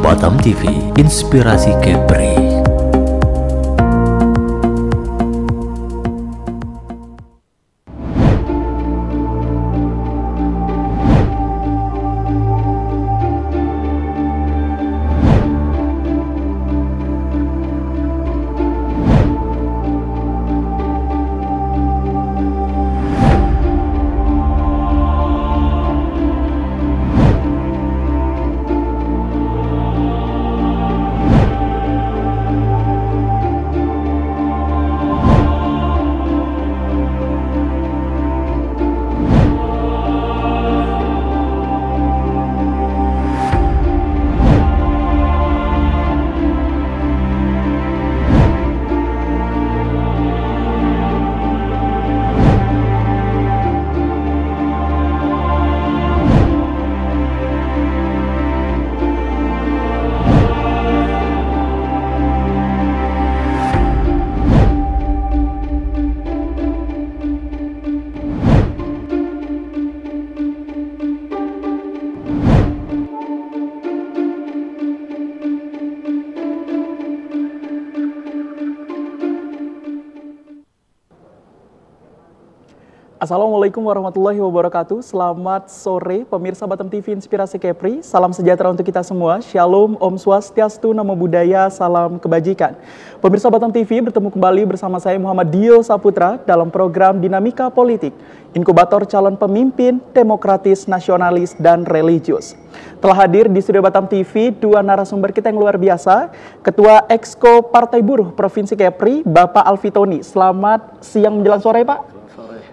Batam TV, Inspirasi Kepri. Assalamualaikum warahmatullahi wabarakatuh. Selamat sore pemirsa Batam TV Inspirasi Kepri. Salam sejahtera untuk kita semua. Shalom, Om Swastiastu, Namo Buddhaya, salam kebajikan. Pemirsa Batam TV bertemu kembali bersama saya Muhammad Dio Saputra dalam program Dinamika Politik, Inkubator Calon Pemimpin Demokratis, Nasionalis, dan Religius. Telah hadir di studio Batam TV dua narasumber kita yang luar biasa, Ketua Exco Partai Buruh Provinsi Kepri, Bapak Alfitoni. Selamat siang menjelang sore, Pak.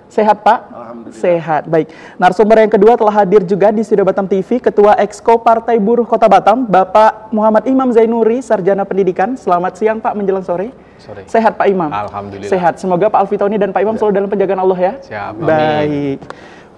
Sehat, Pak? Alhamdulillah. Sehat, baik. Narasumber yang kedua telah hadir juga di studio Batam TV, Ketua Exco Partai Buruh Kota Batam, Bapak Muhammad Imam Zainuri, Sarjana Pendidikan. Selamat siang, Pak, menjelang sore. Sore. Sehat, Pak Imam? Alhamdulillah. Sehat. Semoga Pak Alfitoni dan Pak Imam selalu dalam penjagaan Allah ya. Siap. Baik.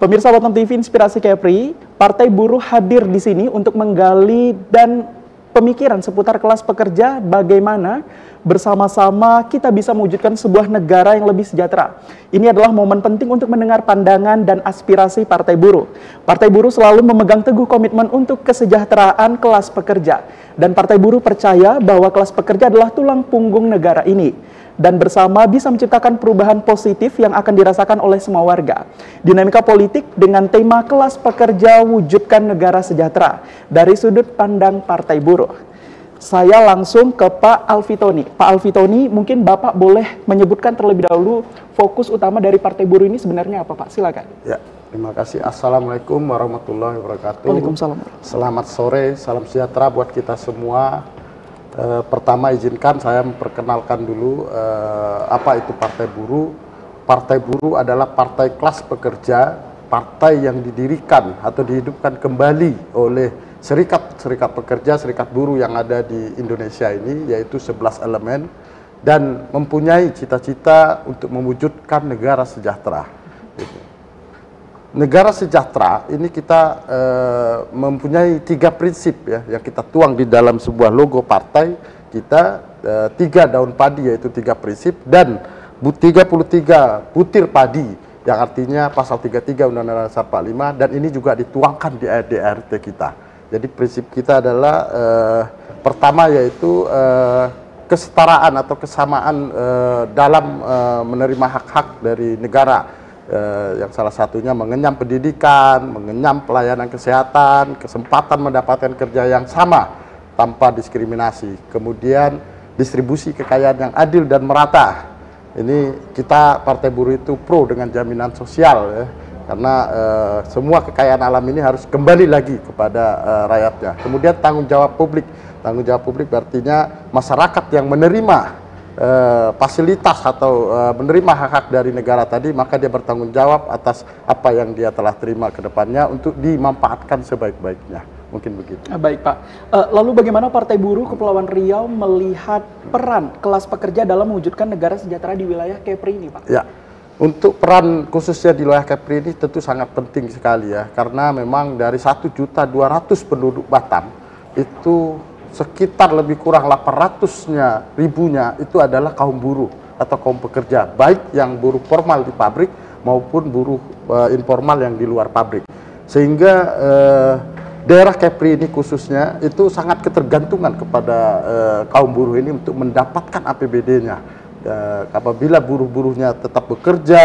Pemirsa Batam TV Inspirasi Kepri, Partai Buruh hadir di sini untuk menggali dan pemikiran seputar kelas pekerja, bagaimana bersama-sama kita bisa mewujudkan sebuah negara yang lebih sejahtera. Ini adalah momen penting untuk mendengar pandangan dan aspirasi Partai Buruh. Partai Buruh selalu memegang teguh komitmen untuk kesejahteraan kelas pekerja. Dan Partai Buruh percaya bahwa kelas pekerja adalah tulang punggung negara ini. Dan bersama bisa menciptakan perubahan positif yang akan dirasakan oleh semua warga. Dinamika politik dengan tema kelas pekerja wujudkan negara sejahtera dari sudut pandang Partai Buruh. Saya langsung ke Pak Alfitoni. Pak Alfitoni, mungkin Bapak boleh menyebutkan terlebih dahulu fokus utama dari Partai Buruh ini sebenarnya apa, Pak? Silakan. Ya, terima kasih. Assalamualaikum warahmatullahi wabarakatuh. Waalaikumsalam. Selamat sore, salam sejahtera buat kita semua. Pertama izinkan saya memperkenalkan dulu apa itu Partai Buruh. Partai Buruh adalah partai kelas pekerja, partai yang didirikan atau dihidupkan kembali oleh serikat pekerja, serikat buruh yang ada di Indonesia ini, yaitu 11 elemen, dan mempunyai cita-cita untuk mewujudkan negara sejahtera. Negara sejahtera ini kita mempunyai 3 prinsip ya, yang kita tuang di dalam sebuah logo partai kita, 3 daun padi yaitu 3 prinsip, dan 33 butir padi yang artinya pasal 33 Undang-Undang Dasar 45, dan ini juga dituangkan di ADRT kita. Jadi prinsip kita adalah pertama yaitu kesetaraan atau kesamaan dalam menerima hak-hak dari negara, yang salah satunya mengenyam pendidikan, mengenyam pelayanan kesehatan, kesempatan mendapatkan kerja yang sama tanpa diskriminasi, kemudian distribusi kekayaan yang adil dan merata. Ini kita Partai Buruh itu pro dengan jaminan sosial ya. Karena semua kekayaan alam ini harus kembali lagi kepada rakyatnya. Kemudian tanggung jawab publik. Tanggung jawab publik artinya masyarakat yang menerima fasilitas atau menerima hak-hak dari negara tadi, maka dia bertanggung jawab atas apa yang dia telah terima ke depannya untuk dimanfaatkan sebaik-baiknya. Mungkin begitu. Baik, Pak. Lalu bagaimana Partai Buruh Kepulauan Riau melihat peran kelas pekerja dalam mewujudkan negara sejahtera di wilayah Kepri ini, Pak? Ya. Untuk peran khususnya di wilayah Kepri ini tentu sangat penting sekali ya, karena memang dari 1.200.000 penduduk Batam itu sekitar lebih kurang 800.000-nya itu adalah kaum buruh atau kaum pekerja, baik yang buruh formal di pabrik maupun buruh informal yang di luar pabrik. Sehingga daerah Kepri ini khususnya itu sangat ketergantungan kepada kaum buruh ini untuk mendapatkan APBD-nya. Apabila buruh-buruhnya tetap bekerja,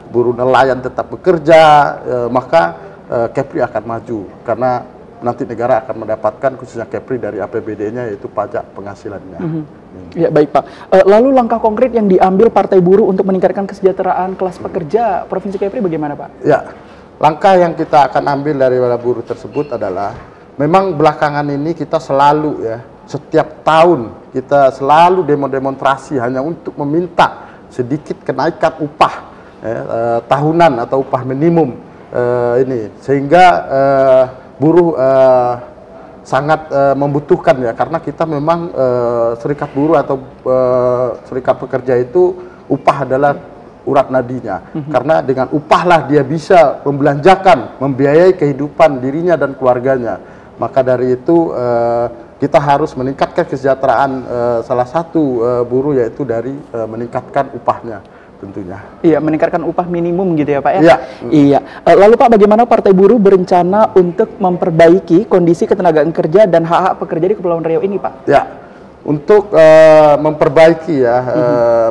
buruh nelayan tetap bekerja, maka Kepri akan maju karena nanti negara akan mendapatkan khususnya Kepri dari APBD-nya yaitu pajak penghasilannya. Ya baik Pak. Lalu langkah konkret yang diambil Partai Buruh untuk meningkatkan kesejahteraan kelas pekerja Provinsi Kepri bagaimana Pak? Ya, langkah yang kita akan ambil dari buruh tersebut adalah memang belakangan ini kita selalu ya setiap tahun kita selalu demonstrasi hanya untuk meminta sedikit kenaikan upah tahunan atau upah minimum ini sehingga buruh sangat membutuhkan ya karena kita memang serikat buruh atau serikat pekerja itu upah adalah urat nadinya karena dengan upahlah dia bisa membelanjakan, membiayai kehidupan dirinya dan keluarganya. Maka dari itu kita harus meningkatkan kesejahteraan salah satu buruh yaitu dari meningkatkan upahnya tentunya. Iya, meningkatkan upah minimum gitu ya Pak ya? Iya. Iya. Lalu Pak, bagaimana Partai Buruh berencana untuk memperbaiki kondisi ketenagaan kerja dan hak-hak pekerja di Kepulauan Riau ini Pak? Ya, untuk memperbaiki ya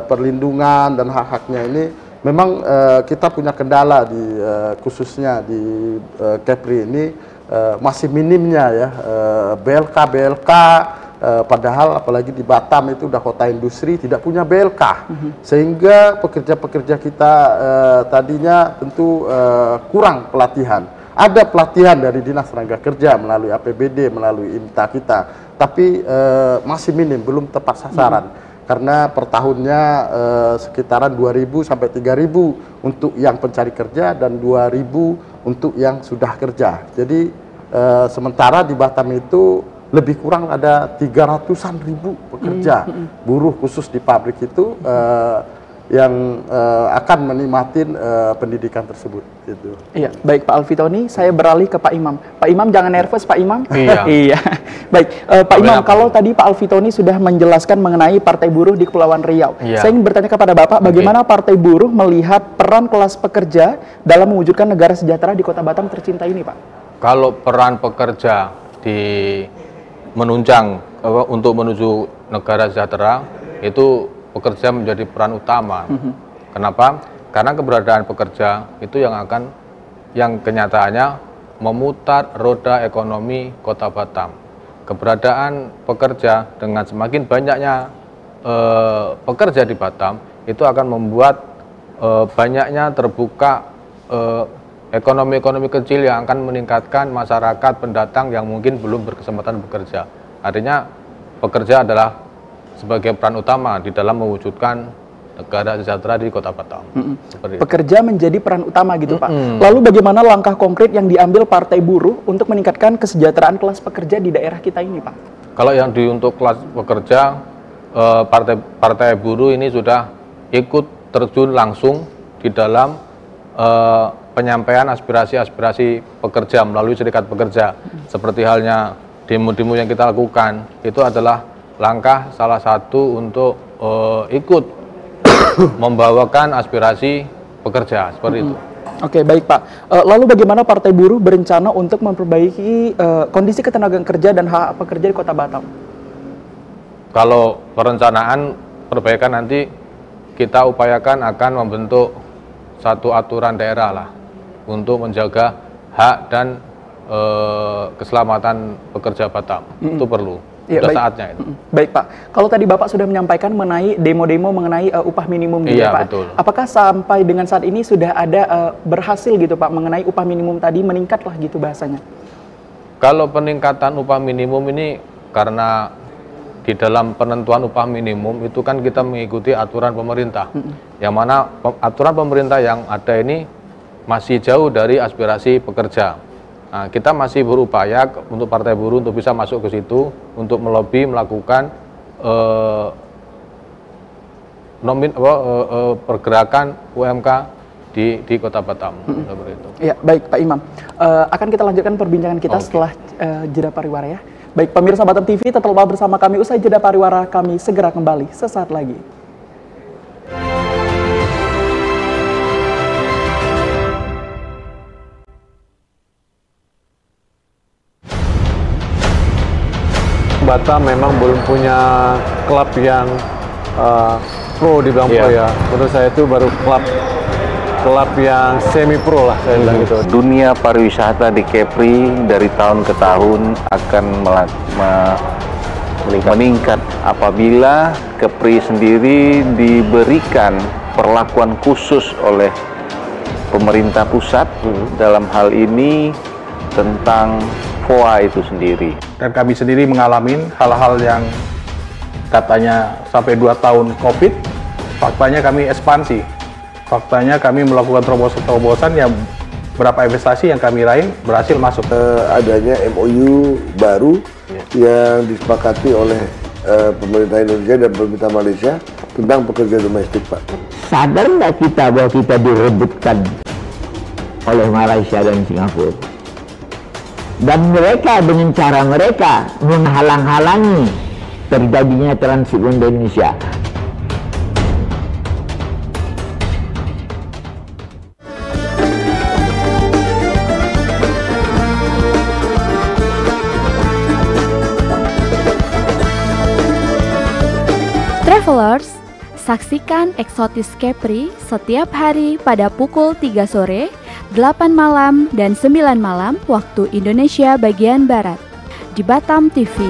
perlindungan dan hak-haknya ini memang kita punya kendala di khususnya di Kepri ini masih minimnya ya BLK padahal apalagi di Batam itu udah kota industri tidak punya BLK sehingga pekerja-pekerja kita tadinya tentu kurang pelatihan. Ada pelatihan dari Dinas Tenaga Kerja melalui APBD, melalui IMTA kita, tapi masih minim, belum tepat sasaran. Karena per tahunnya sekitaran 2.000 sampai 3.000 untuk yang pencari kerja dan 2.000 untuk yang sudah kerja. Jadi sementara di Batam itu lebih kurang ada 300-an ribu pekerja buruh khusus di pabrik itu yang akan menikmatin pendidikan tersebut. Gitu. Iya, baik Pak Alfitoni, saya beralih ke Pak Imam. Pak Imam jangan nervous Pak Imam. Iya. Iya. Baik, Pak Imam, kalau tadi Pak Alfitoni sudah menjelaskan mengenai Partai Buruh di Kepulauan Riau, saya ingin bertanya kepada Bapak, bagaimana Partai Buruh melihat peran kelas pekerja dalam mewujudkan negara sejahtera di Kota Batam tercinta ini, Pak? Kalau peran pekerja di menunjang untuk menuju negara sejahtera itu pekerja menjadi peran utama. Kenapa? Karena keberadaan pekerja itu yang kenyataannya memutar roda ekonomi Kota Batam. Keberadaan pekerja dengan semakin banyaknya pekerja di Batam itu akan membuat banyaknya terbuka ekonomi-ekonomi kecil yang akan meningkatkan masyarakat pendatang yang mungkin belum berkesempatan bekerja. Artinya pekerja adalah sebagai peran utama di dalam mewujudkan negara sejahtera di Kota Batam. Pekerja menjadi peran utama gitu Pak. Lalu bagaimana langkah konkret yang diambil Partai Buruh untuk meningkatkan kesejahteraan kelas pekerja di daerah kita ini Pak? Kalau yang untuk kelas pekerja, Partai Buruh ini sudah ikut terjun langsung di dalam penyampaian aspirasi-aspirasi pekerja melalui serikat pekerja. Seperti halnya demo-demo yang kita lakukan, itu adalah langkah salah satu untuk ikut membawakan aspirasi pekerja, seperti itu. Oke, baik Pak. Lalu bagaimana Partai Buruh berencana untuk memperbaiki kondisi ketenagaan kerja dan hak pekerja di Kota Batam? Kalau perencanaan perbaikan nanti kita upayakan akan membentuk satu aturan daerah lah untuk menjaga hak dan keselamatan pekerja Batam. Itu perlu. Ya, sudah baik. Saatnya itu. Baik Pak, kalau tadi Bapak sudah menyampaikan mengenai demo-demo mengenai upah minimum gitu Iya, Pak. betul. Apakah sampai dengan saat ini sudah ada berhasil gitu Pak mengenai upah minimum tadi meningkat lah gitu bahasanya? Kalau peningkatan upah minimum ini karena di dalam penentuan upah minimum itu kan kita mengikuti aturan pemerintah. Yang mana aturan pemerintah yang ada ini masih jauh dari aspirasi pekerja. Nah, kita masih berupaya untuk Partai Buruh untuk bisa masuk ke situ untuk melobi melakukan pergerakan UMK di Kota Batam. Seperti itu. Ya, baik Pak Imam. Akan kita lanjutkan perbincangan kita setelah jeda pariwara ya. Baik pemirsa Batam TV, tetaplah bersama kami usai jeda pariwara, kami segera kembali sesaat lagi. Batam memang belum punya klub yang pro dibilang pro ya. Menurut saya itu baru klub yang semi pro lah saya bilang gitu. Dunia pariwisata di Kepri dari tahun ke tahun akan meningkat apabila Kepri sendiri diberikan perlakuan khusus oleh pemerintah pusat dalam hal ini tentang FOA itu sendiri. Dan kami sendiri mengalami hal-hal yang katanya sampai 2 tahun COVID, faktanya kami ekspansi. Faktanya kami melakukan terobosan-terobosan yang berapa investasi yang kami raih berhasil masuk. Adanya MOU baru yang disepakati oleh pemerintah Indonesia dan pemerintah Malaysia tentang pekerja domestik, Pak. Sadar nggak kita bahwa kita direbutkan oleh Malaysia dan Singapura? Dan mereka dengan cara mereka menghalang-halangi terjadinya transit di Indonesia. Travelers, saksikan Eksotis Kepri setiap hari pada pukul 3 sore, 8 malam, dan 9 malam waktu Indonesia bagian Barat di Batam TV.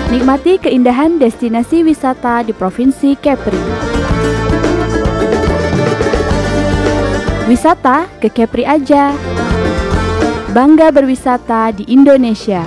Nikmati keindahan destinasi wisata di Provinsi Kepri. Wisata ke Kepri aja. Bangga berwisata di Indonesia.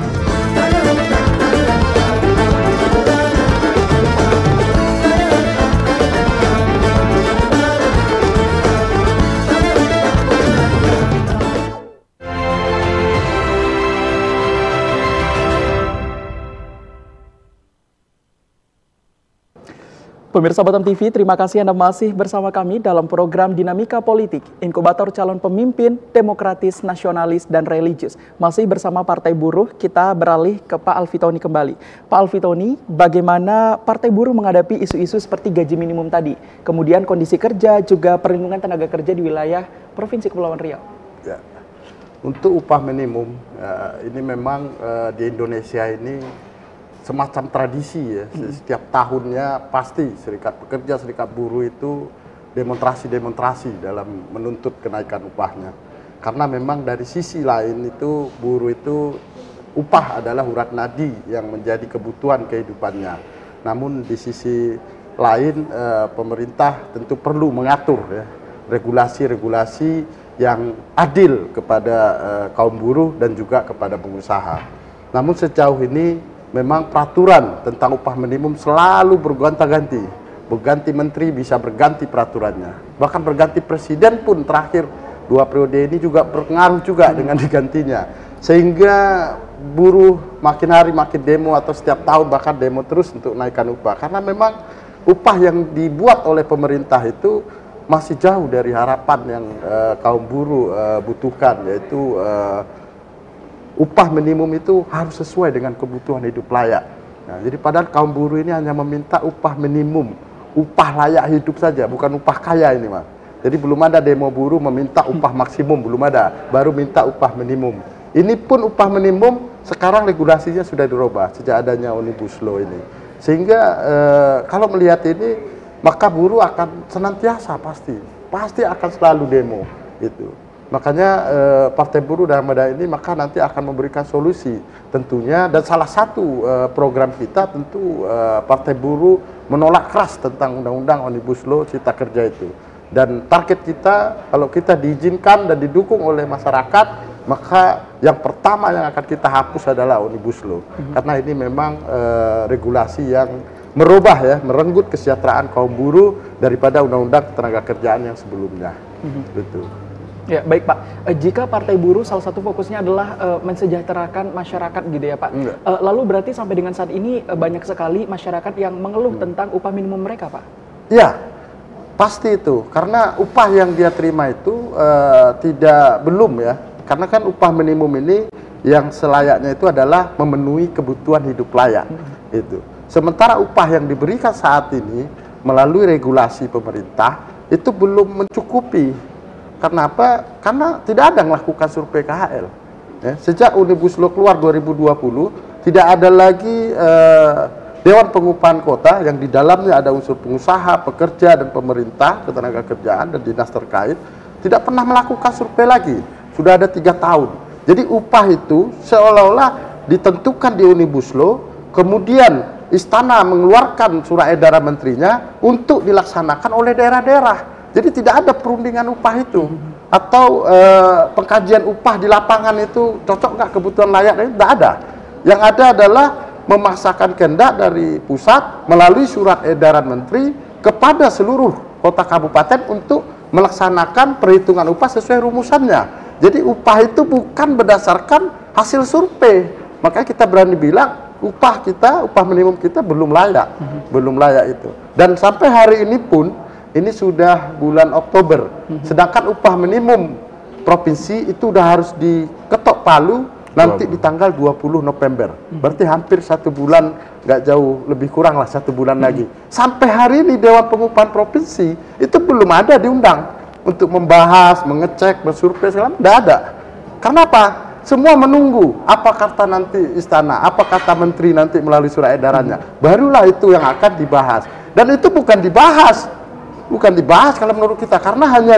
Pemirsa Batam TV, terima kasih Anda masih bersama kami dalam program Dinamika Politik, Inkubator Calon Pemimpin Demokratis, Nasionalis, dan Religius. Masih bersama Partai Buruh, kita beralih ke Pak Alfitoni kembali. Pak Alfitoni, bagaimana Partai Buruh menghadapi isu-isu seperti gaji minimum tadi, kemudian kondisi kerja, juga perlindungan tenaga kerja di wilayah Provinsi Kepulauan Riau? Ya. Untuk upah minimum, ini memang di Indonesia ini semacam tradisi ya, setiap tahunnya pasti serikat pekerja, serikat buruh itu demonstrasi dalam menuntut kenaikan upahnya. Karena memang dari sisi lain itu buruh itu upah adalah urat nadi yang menjadi kebutuhan kehidupannya. Namun di sisi lain pemerintah tentu perlu mengatur ya, regulasi-regulasi yang adil kepada kaum buruh dan juga kepada pengusaha. Namun sejauh ini memang peraturan tentang upah minimum selalu bergonta-ganti. Berganti menteri bisa berganti peraturannya. Bahkan berganti presiden pun terakhir 2 periode ini juga berpengaruh juga dengan digantinya. Sehingga buruh makin hari makin demo atau setiap tahun bahkan demo terus untuk naikkan upah. Karena memang upah yang dibuat oleh pemerintah itu masih jauh dari harapan yang kaum buruh butuhkan, yaitu upah minimum itu harus sesuai dengan kebutuhan hidup layak. Nah, jadi padahal kaum buruh ini hanya meminta upah minimum, upah layak hidup saja, bukan upah kaya ini, Mas. Jadi belum ada demo buruh meminta upah maksimum, belum ada, baru minta upah minimum. Ini pun upah minimum sekarang regulasinya sudah dirubah sejak adanya Omnibus Law ini. Sehingga kalau melihat ini, maka buruh akan senantiasa pasti akan selalu demo itu. Makanya Partai Buruh dalam mada ini maka nanti akan memberikan solusi tentunya, dan salah satu program kita tentu Partai Buruh menolak keras tentang Undang-Undang Omnibus Law Cipta Kerja itu. Dan target kita kalau kita diizinkan dan didukung oleh masyarakat, maka yang pertama yang akan kita hapus adalah Omnibus Law. Karena ini memang regulasi yang merubah ya, merenggut kesejahteraan kaum buruh daripada Undang-Undang Ketenagakerjaan yang sebelumnya. Betul. Ya, baik Pak. Jika Partai Buruh salah satu fokusnya adalah mensejahterakan masyarakat gitu ya Pak. Lalu berarti sampai dengan saat ini banyak sekali masyarakat yang mengeluh tentang upah minimum mereka Pak? Iya, pasti itu. Karena upah yang dia terima itu belum ya. Karena kan upah minimum ini yang selayaknya itu adalah memenuhi kebutuhan hidup layak. Itu. Sementara upah yang diberikan saat ini melalui regulasi pemerintah itu belum mencukupi. Kenapa? Karena tidak ada melakukan survei KHL. Ya, sejak Omnibus Law keluar 2020, tidak ada lagi Dewan Pengupahan Kota yang di dalamnya ada unsur pengusaha, pekerja, dan pemerintah, ketenagakerjaan, dan dinas terkait, tidak pernah melakukan survei lagi. Sudah ada 3 tahun. Jadi upah itu seolah-olah ditentukan di Omnibus Law, kemudian Istana mengeluarkan surat edaran menterinya untuk dilaksanakan oleh daerah-daerah. Jadi tidak ada perundingan upah itu atau pengkajian upah di lapangan itu cocok nggak kebutuhan layak, tidak ada. Yang ada adalah memaksakan kehendak dari pusat melalui surat edaran menteri kepada seluruh kota kabupaten untuk melaksanakan perhitungan upah sesuai rumusannya. Jadi upah itu bukan berdasarkan hasil survei. Makanya kita berani bilang upah minimum kita belum layak, belum layak itu. Dan sampai hari ini pun ini sudah bulan Oktober, sedangkan upah minimum provinsi itu udah harus diketok palu nanti di tanggal 20 November. Berarti hampir 1 bulan, nggak jauh, lebih kurang lah 1 bulan lagi. Sampai hari ini Dewan Pengupahan Provinsi itu belum ada diundang untuk membahas, mengecek, bersurvei segala, nggak ada. Karena apa? Semua menunggu apa kata nanti Istana, apa kata Menteri nanti melalui surat edarannya. Barulah itu yang akan dibahas. Dan itu bukan dibahas kalau menurut kita, karena hanya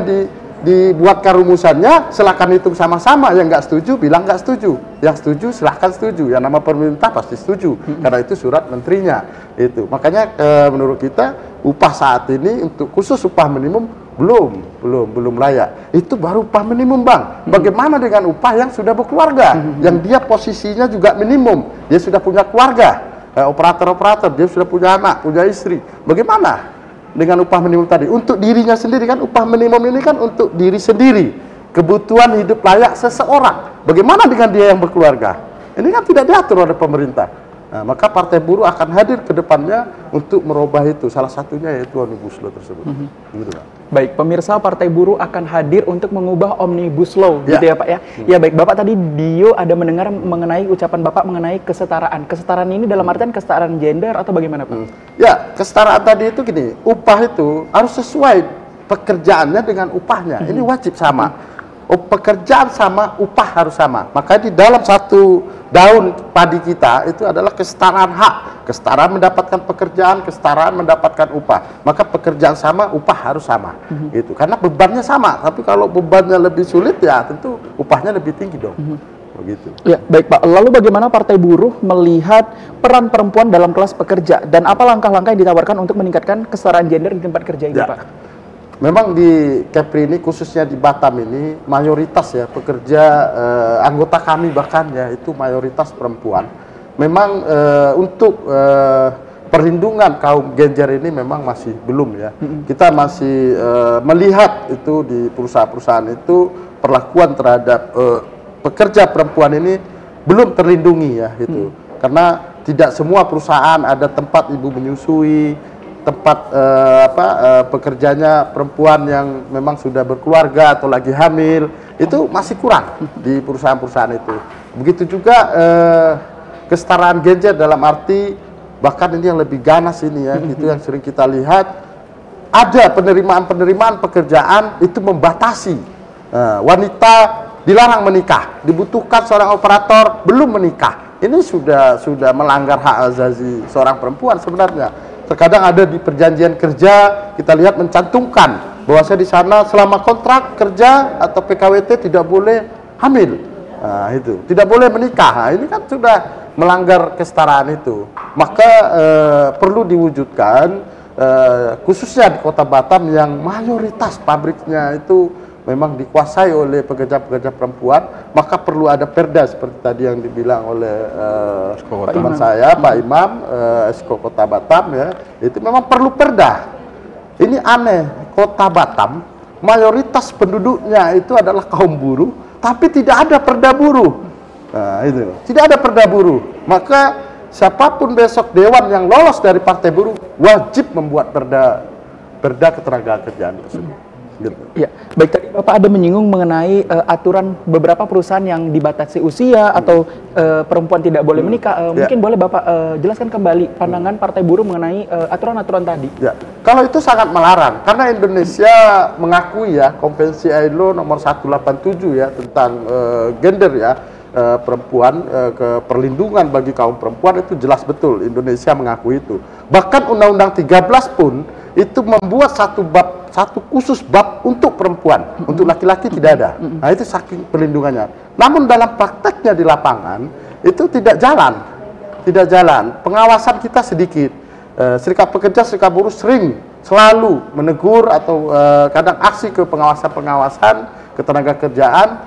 dibuatkan rumusannya, silakan hitung sama-sama. Yang nggak setuju bilang nggak setuju, yang setuju silahkan setuju, yang nama pemerintah pasti setuju, karena itu surat menterinya. Itu makanya menurut kita upah saat ini untuk khusus upah minimum belum layak. Itu baru upah minimum Bang. Bagaimana dengan upah yang sudah berkeluarga, yang dia posisinya juga minimum, dia sudah punya keluarga, operator-operator, dia sudah punya anak, punya istri, bagaimana dengan upah minimum tadi? Untuk dirinya sendiri kan, upah minimum ini kan untuk diri sendiri, kebutuhan hidup layak seseorang. Bagaimana dengan dia yang berkeluarga? Ini kan tidak diatur oleh pemerintah. Nah, maka Partai Buruh akan hadir ke depannya untuk merubah itu. Salah satunya yaitu Omnibus Law tersebut. Gitu, Pak. Baik, pemirsa, Partai Buruh akan hadir untuk mengubah Omnibus Law, gitu ya Pak ya. Ya baik, Bapak tadi Dio ada mendengar mengenai ucapan Bapak mengenai kesetaraan. Kesetaraan ini dalam artian kesetaraan gender atau bagaimana Pak? Ya, kesetaraan tadi itu gini, upah itu harus sesuai pekerjaannya dengan upahnya. Ini wajib sama. Pekerjaan sama, upah harus sama. Makanya di dalam 1 daun padi kita itu adalah kesetaraan hak, kesetaraan mendapatkan pekerjaan, kesetaraan mendapatkan upah. Maka pekerjaan sama, upah harus sama. Itu karena bebannya sama. Tapi kalau bebannya lebih sulit ya tentu upahnya lebih tinggi dong. Begitu. Ya, baik Pak. Lalu bagaimana Partai Buruh melihat peran perempuan dalam kelas pekerja dan apa langkah-langkah yang ditawarkan untuk meningkatkan kesetaraan gender di tempat kerja ini, Pak? Memang di Kepri ini, khususnya di Batam ini, mayoritas ya pekerja, anggota kami bahkan ya itu mayoritas perempuan. Memang untuk perlindungan kaum Genjer ini memang masih belum ya. Kita masih melihat itu di perusahaan-perusahaan itu perlakuan terhadap pekerja perempuan ini belum terlindungi ya itu. Karena tidak semua perusahaan ada tempat ibu menyusui, tempat pekerjanya perempuan yang memang sudah berkeluarga atau lagi hamil, itu masih kurang di perusahaan-perusahaan itu. Begitu juga kesetaraan Genjer dalam arti bahkan ini yang lebih ganas ini ya, itu yang sering kita lihat, ada penerimaan pekerjaan itu membatasi wanita dilarang menikah, dibutuhkan seorang operator belum menikah. Ini sudah melanggar hak azazi seorang perempuan sebenarnya. Terkadang ada di perjanjian kerja kita lihat mencantumkan bahwa di sana selama kontrak kerja atau PKWT tidak boleh hamil, nah, itu tidak boleh menikah. Nah, ini kan sudah melanggar kesetaraan itu. Maka perlu diwujudkan khususnya di Kota Batam yang mayoritas pabriknya itu memang dikuasai oleh pekerja-pekerja perempuan, maka perlu ada perda seperti tadi yang dibilang oleh teman saya, Pak Imam, Esko Kota Batam ya, itu memang perlu perda. Ini aneh, Kota Batam mayoritas penduduknya itu adalah kaum buruh, tapi tidak ada perda buruh. Nah, itu tidak ada perda buruh. Maka siapapun besok dewan yang lolos dari partai buruh wajib membuat perda ketenagakerjaan tersebut. Gitu. Ya, baik, tadi Bapak ada menyinggung mengenai aturan beberapa perusahaan yang dibatasi usia atau perempuan tidak boleh menikah. Mungkin boleh Bapak jelaskan kembali pandangan Partai Buruh mengenai aturan-aturan tadi. Ya, kalau itu sangat melarang karena Indonesia mengakui ya Konvensi ILO nomor 187 ya tentang gender ya. Perempuan, perlindungan bagi kaum perempuan itu jelas betul Indonesia mengakui itu. Bahkan Undang-Undang 13 pun itu membuat satu khusus bab untuk perempuan, untuk laki-laki tidak ada. Nah itu saking perlindungannya. Namun dalam prakteknya di lapangan itu tidak jalan, pengawasan kita sedikit. Serikat pekerja, serikat buruh selalu menegur atau kadang aksi ke pengawasan ketenagakerjaan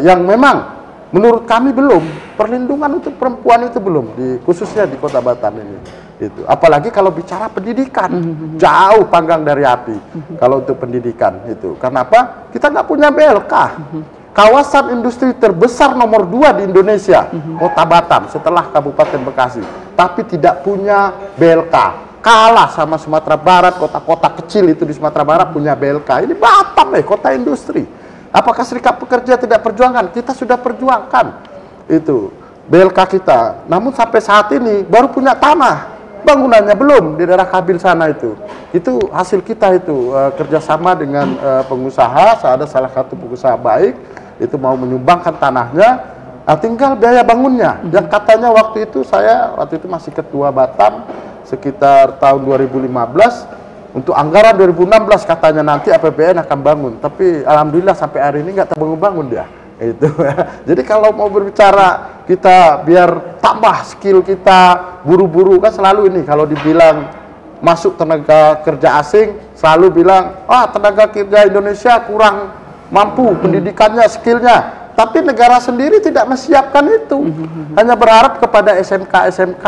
yang memang menurut kami belum, perlindungan untuk perempuan itu belum, khususnya di Kota Batam ini. Itu. Apalagi kalau bicara pendidikan, jauh panggang dari api kalau untuk pendidikan itu. Kenapa? Kita nggak punya BLK. Kawasan industri terbesar nomor 2 di Indonesia, Kota Batam, setelah Kabupaten Bekasi. Tapi tidak punya BLK. Kalah sama Sumatera Barat, kota-kota kecil itu di Sumatera Barat punya BLK. Ini Batam kota industri. Apakah serikat pekerja tidak perjuangkan? Kita sudah perjuangkan itu BLK kita. Namun sampai saat ini baru punya tanah, bangunannya belum di daerah Kabil sana itu. Itu hasil kita itu kerjasama dengan pengusaha. Ada salah satu pengusaha baik itu mau menyumbangkan tanahnya. Nah, tinggal biaya bangunnya. Yang katanya waktu itu masih ketua Batam sekitar tahun 2015. Untuk anggaran 2016 katanya nanti APBN akan bangun, tapi alhamdulillah sampai hari ini nggak terbangun-bangun dia. Itu. Jadi kalau mau berbicara kita biar tambah skill kita, buru-buru kan selalu ini kalau dibilang masuk tenaga kerja asing selalu bilang, tenaga kerja Indonesia kurang mampu pendidikannya, skillnya. Tapi negara sendiri tidak menyiapkan itu, hanya berharap kepada SMK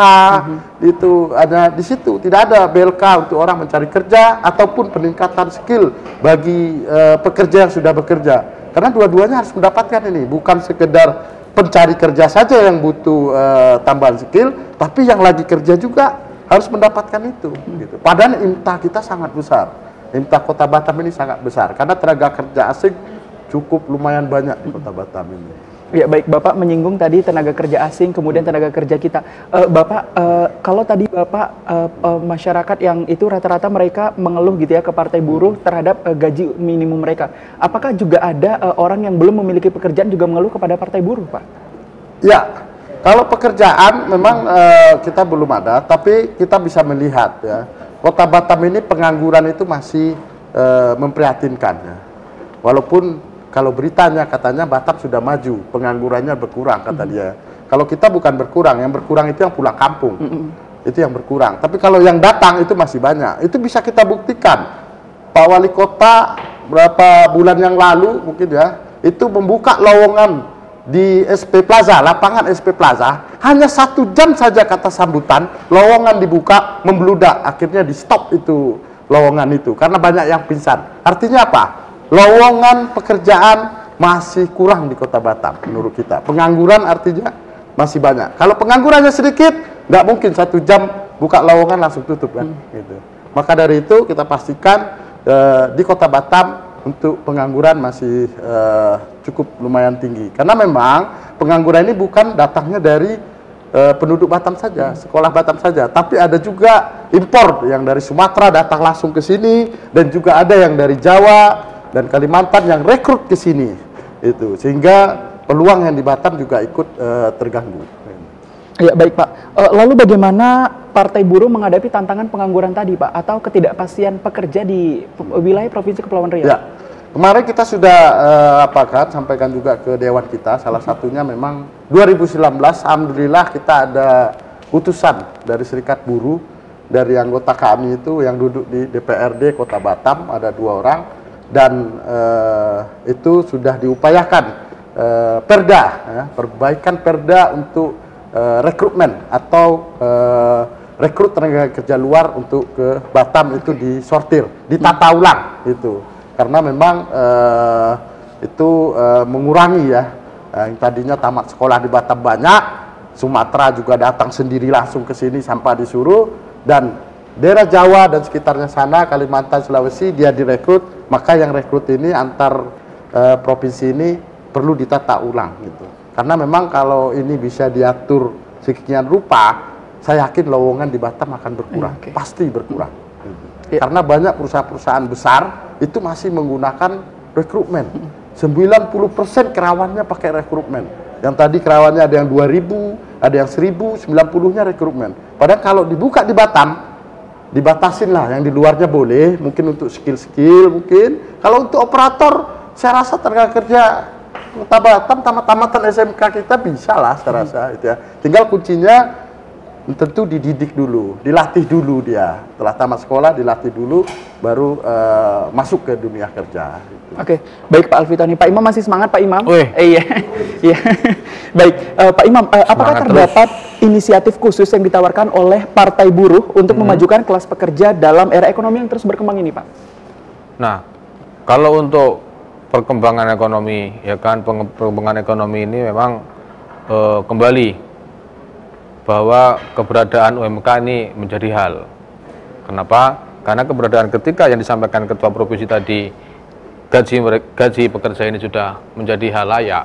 itu ada di situ, tidak ada BLK untuk orang mencari kerja ataupun peningkatan skill bagi pekerja yang sudah bekerja. Karena dua-duanya harus mendapatkan ini, bukan sekedar pencari kerja saja yang butuh tambahan skill, tapi yang lagi kerja juga harus mendapatkan itu. Gitu. Padahal IMTA kita sangat besar, IMTA Kota Batam ini sangat besar, karena tenaga kerja asing cukup lumayan banyak di Kota Batam ini. Ya baik, Bapak menyinggung tadi tenaga kerja asing, kemudian tenaga kerja kita. Bapak, kalau tadi Bapak masyarakat yang itu rata-rata mereka mengeluh gitu ya ke Partai Buruh terhadap gaji minimum mereka. Apakah juga ada orang yang belum memiliki pekerjaan juga mengeluh kepada Partai Buruh, Pak? Ya, kalau pekerjaan memang kita belum ada, tapi kita bisa melihat ya, Kota Batam ini pengangguran itu masih memprihatinkan ya. Walaupun kalau beritanya katanya Batam sudah maju, penganggurannya berkurang kata dia. Kalau kita bukan berkurang, yang berkurang itu yang pulang kampung. Itu yang berkurang. Tapi kalau yang datang itu masih banyak. Itu bisa kita buktikan. Pak Wali Kota berapa bulan yang lalu mungkin ya, itu membuka lowongan di SP Plaza, lapangan SP Plaza. Hanya 1 jam saja kata sambutan, lowongan dibuka, membludak. Akhirnya di stop itu lowongan itu, karena banyak yang pingsan. Artinya apa? Lowongan pekerjaan masih kurang di Kota Batam menurut kita. Pengangguran artinya masih banyak. Kalau penganggurannya sedikit, nggak mungkin 1 jam buka lowongan langsung tutup kan. Gitu. Maka dari itu kita pastikan di Kota Batam untuk pengangguran masih cukup lumayan tinggi. Karena memang pengangguran ini bukan datangnya dari penduduk Batam saja, sekolah Batam saja, tapi ada juga impor yang dari Sumatera datang langsung ke sini, dan juga ada yang dari Jawa dan Kalimantan yang rekrut ke sini, itu sehingga peluang yang di Batam juga ikut terganggu. Ya baik Pak. Lalu bagaimana Partai Buruh menghadapi tantangan pengangguran tadi Pak, atau ketidakpastian pekerja di wilayah Provinsi Kepulauan Riau? Ya, kemarin kita sudah sampaikan juga ke Dewan kita. Salah satunya memang 2019, alhamdulillah kita ada putusan dari Serikat Buruh, dari anggota kami itu yang duduk di DPRD Kota Batam ada 2 orang. Dan itu sudah diupayakan perda, ya, perbaikan perda untuk rekrutmen atau rekrut tenaga kerja luar untuk ke Batam itu disortir, ditata ulang itu. karena memang itu mengurangi ya, yang tadinya tamat sekolah di Batam banyak, Sumatera juga datang sendiri langsung ke sini tanpa disuruh, dan daerah Jawa dan sekitarnya sana, Kalimantan, Sulawesi, dia direkrut. Maka yang rekrut ini antar provinsi ini perlu ditata ulang gitu. Karena memang kalau ini bisa diatur sekian rupa, saya yakin lowongan di Batam akan berkurang, pasti berkurang. Karena banyak perusahaan-perusahaan besar itu masih menggunakan rekrutmen. 90% kerawannya pakai rekrutmen. Yang tadi kerawannya ada yang 2.000, ada yang 1.000, 90-nya rekrutmen. Padahal kalau dibuka di Batam, dibatasin lah, yang di luarnya boleh, mungkin untuk skill-skill mungkin. Kalau untuk operator, saya rasa tenaga kerja Kota Batam, tamat-tamatan SMK kita bisa lah, saya rasa itu ya. Tinggal kuncinya tentu dididik dulu, dilatih dulu dia. Setelah tamat sekolah, dilatih dulu, baru masuk ke dunia kerja. Gitu. Oke, baik Pak Alvitoni. Pak Imam masih semangat Pak Imam? Iya. Iya. Baik, Pak Imam, apakah terdapat inisiatif khusus yang ditawarkan oleh Partai Buruh untuk memajukan kelas pekerja dalam era ekonomi yang terus berkembang ini, Pak? Nah, kalau untuk perkembangan ekonomi, ya kan, perkembangan ekonomi ini memang kembali bahwa keberadaan UMK ini menjadi hal. Kenapa? Karena keberadaan ketika yang disampaikan Ketua Provinsi tadi, gaji pekerja ini sudah menjadi hal layak,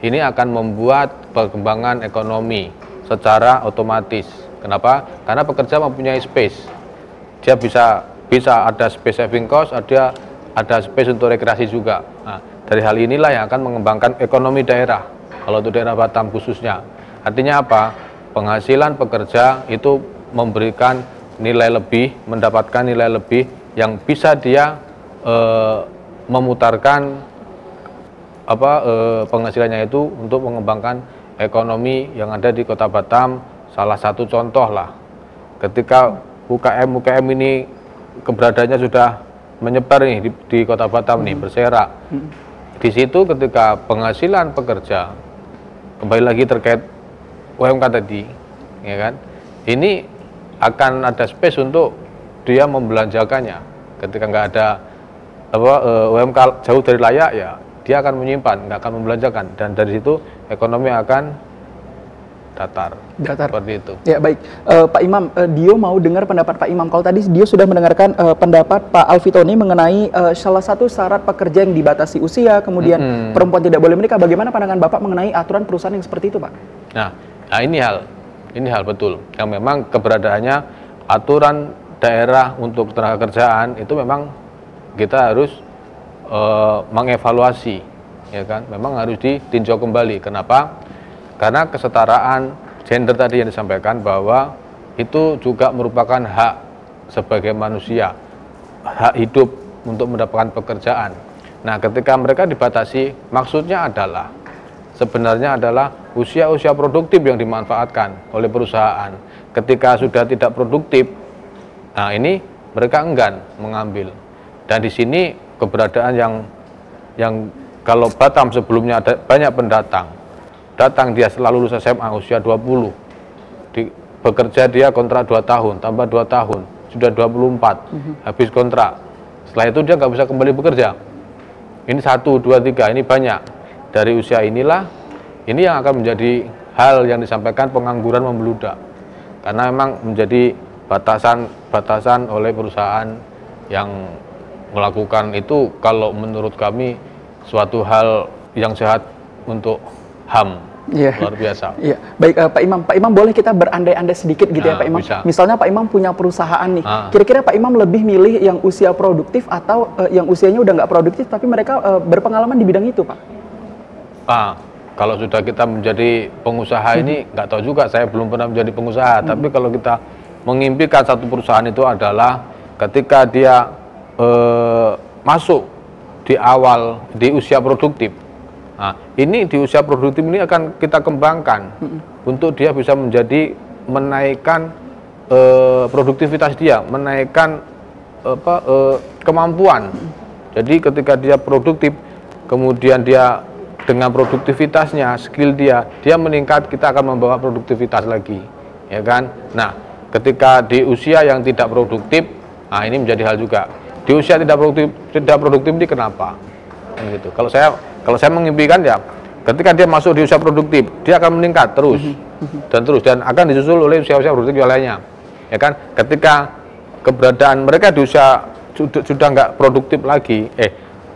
ini akan membuat perkembangan ekonomi secara otomatis. Kenapa? Karena pekerja mempunyai space. Dia bisa ada space saving cost, ada space untuk rekreasi juga. Nah, dari hal inilah yang akan mengembangkan ekonomi daerah. Kalau untuk daerah Batam khususnya. Artinya apa? Penghasilan pekerja itu memberikan nilai lebih, mendapatkan nilai lebih yang bisa dia memutarkan penghasilannya itu untuk mengembangkan ekonomi yang ada di Kota Batam. Salah satu contoh lah, ketika UKM ini keberadaannya sudah menyebar nih di Kota Batam nih, berserak. Di situ ketika penghasilan pekerja, kembali lagi terkait UMK tadi, ya kan, ini akan ada space untuk dia membelanjakannya. Ketika nggak ada UMK jauh dari layak, ya dia akan menyimpan, nggak akan membelanjakan, dan dari situ ekonomi akan datar. Seperti itu. Ya baik, Pak Imam, Dio mau dengar pendapat Pak Imam. Kalau tadi Dio sudah mendengarkan pendapat Pak Alvitoni mengenai salah satu syarat pekerja yang dibatasi usia, kemudian perempuan tidak boleh menikah. Bagaimana pandangan Bapak mengenai aturan perusahaan yang seperti itu, Pak? Nah ini hal betul yang memang keberadaannya aturan daerah untuk tenaga kerjaan itu memang kita harus mengevaluasi, ya kan, memang harus ditinjau kembali. Kenapa? Karena kesetaraan gender tadi yang disampaikan bahwa itu juga merupakan hak sebagai manusia, hak hidup untuk mendapatkan pekerjaan. Nah, ketika mereka dibatasi, maksudnya adalah sebenarnya adalah usia-usia produktif yang dimanfaatkan oleh perusahaan. Ketika sudah tidak produktif, nah ini mereka enggan mengambil. Dan di sini keberadaan yang kalau Batam sebelumnya ada banyak pendatang, datang dia selalu lulus SMA usia 20, bekerja dia kontrak 2 tahun, tambah 2 tahun, sudah 24, habis kontrak. Setelah itu dia nggak bisa kembali bekerja. Ini 1, 2, 3, ini banyak. Dari usia inilah, ini yang akan menjadi hal yang disampaikan pengangguran membeludak. Karena memang menjadi batasan oleh perusahaan yang melakukan itu, kalau menurut kami suatu hal yang sehat untuk HAM. Luar biasa. Iya. Baik, Pak Imam boleh kita berandai-andai sedikit gitu ya Pak Imam. Bisa. Misalnya Pak Imam punya perusahaan nih. Kira-kira Pak Imam lebih milih yang usia produktif atau yang usianya udah nggak produktif tapi mereka berpengalaman di bidang itu, Pak? Kalau sudah kita menjadi pengusaha ini nggak tahu juga, saya belum pernah menjadi pengusaha. Tapi kalau kita mengimpikan satu perusahaan itu adalah ketika dia masuk di awal di usia produktif. Nah, ini di usia produktif ini akan kita kembangkan untuk dia bisa menjadi menaikkan produktivitas dia, menaikkan kemampuan. Jadi ketika dia produktif, kemudian dia dengan produktivitasnya, skill dia meningkat, kita akan membawa produktivitas lagi, ya kan? Nah, ketika di usia yang tidak produktif, nah ini menjadi hal juga. di usia tidak produktif ini kenapa? Kan gitu. Kalau saya mengimpikan ya, ketika dia masuk di usia produktif, dia akan meningkat terus dan akan disusul oleh usia-usia produktif yang lainnya. Ya kan? Ketika keberadaan mereka di usia sudah nggak produktif lagi,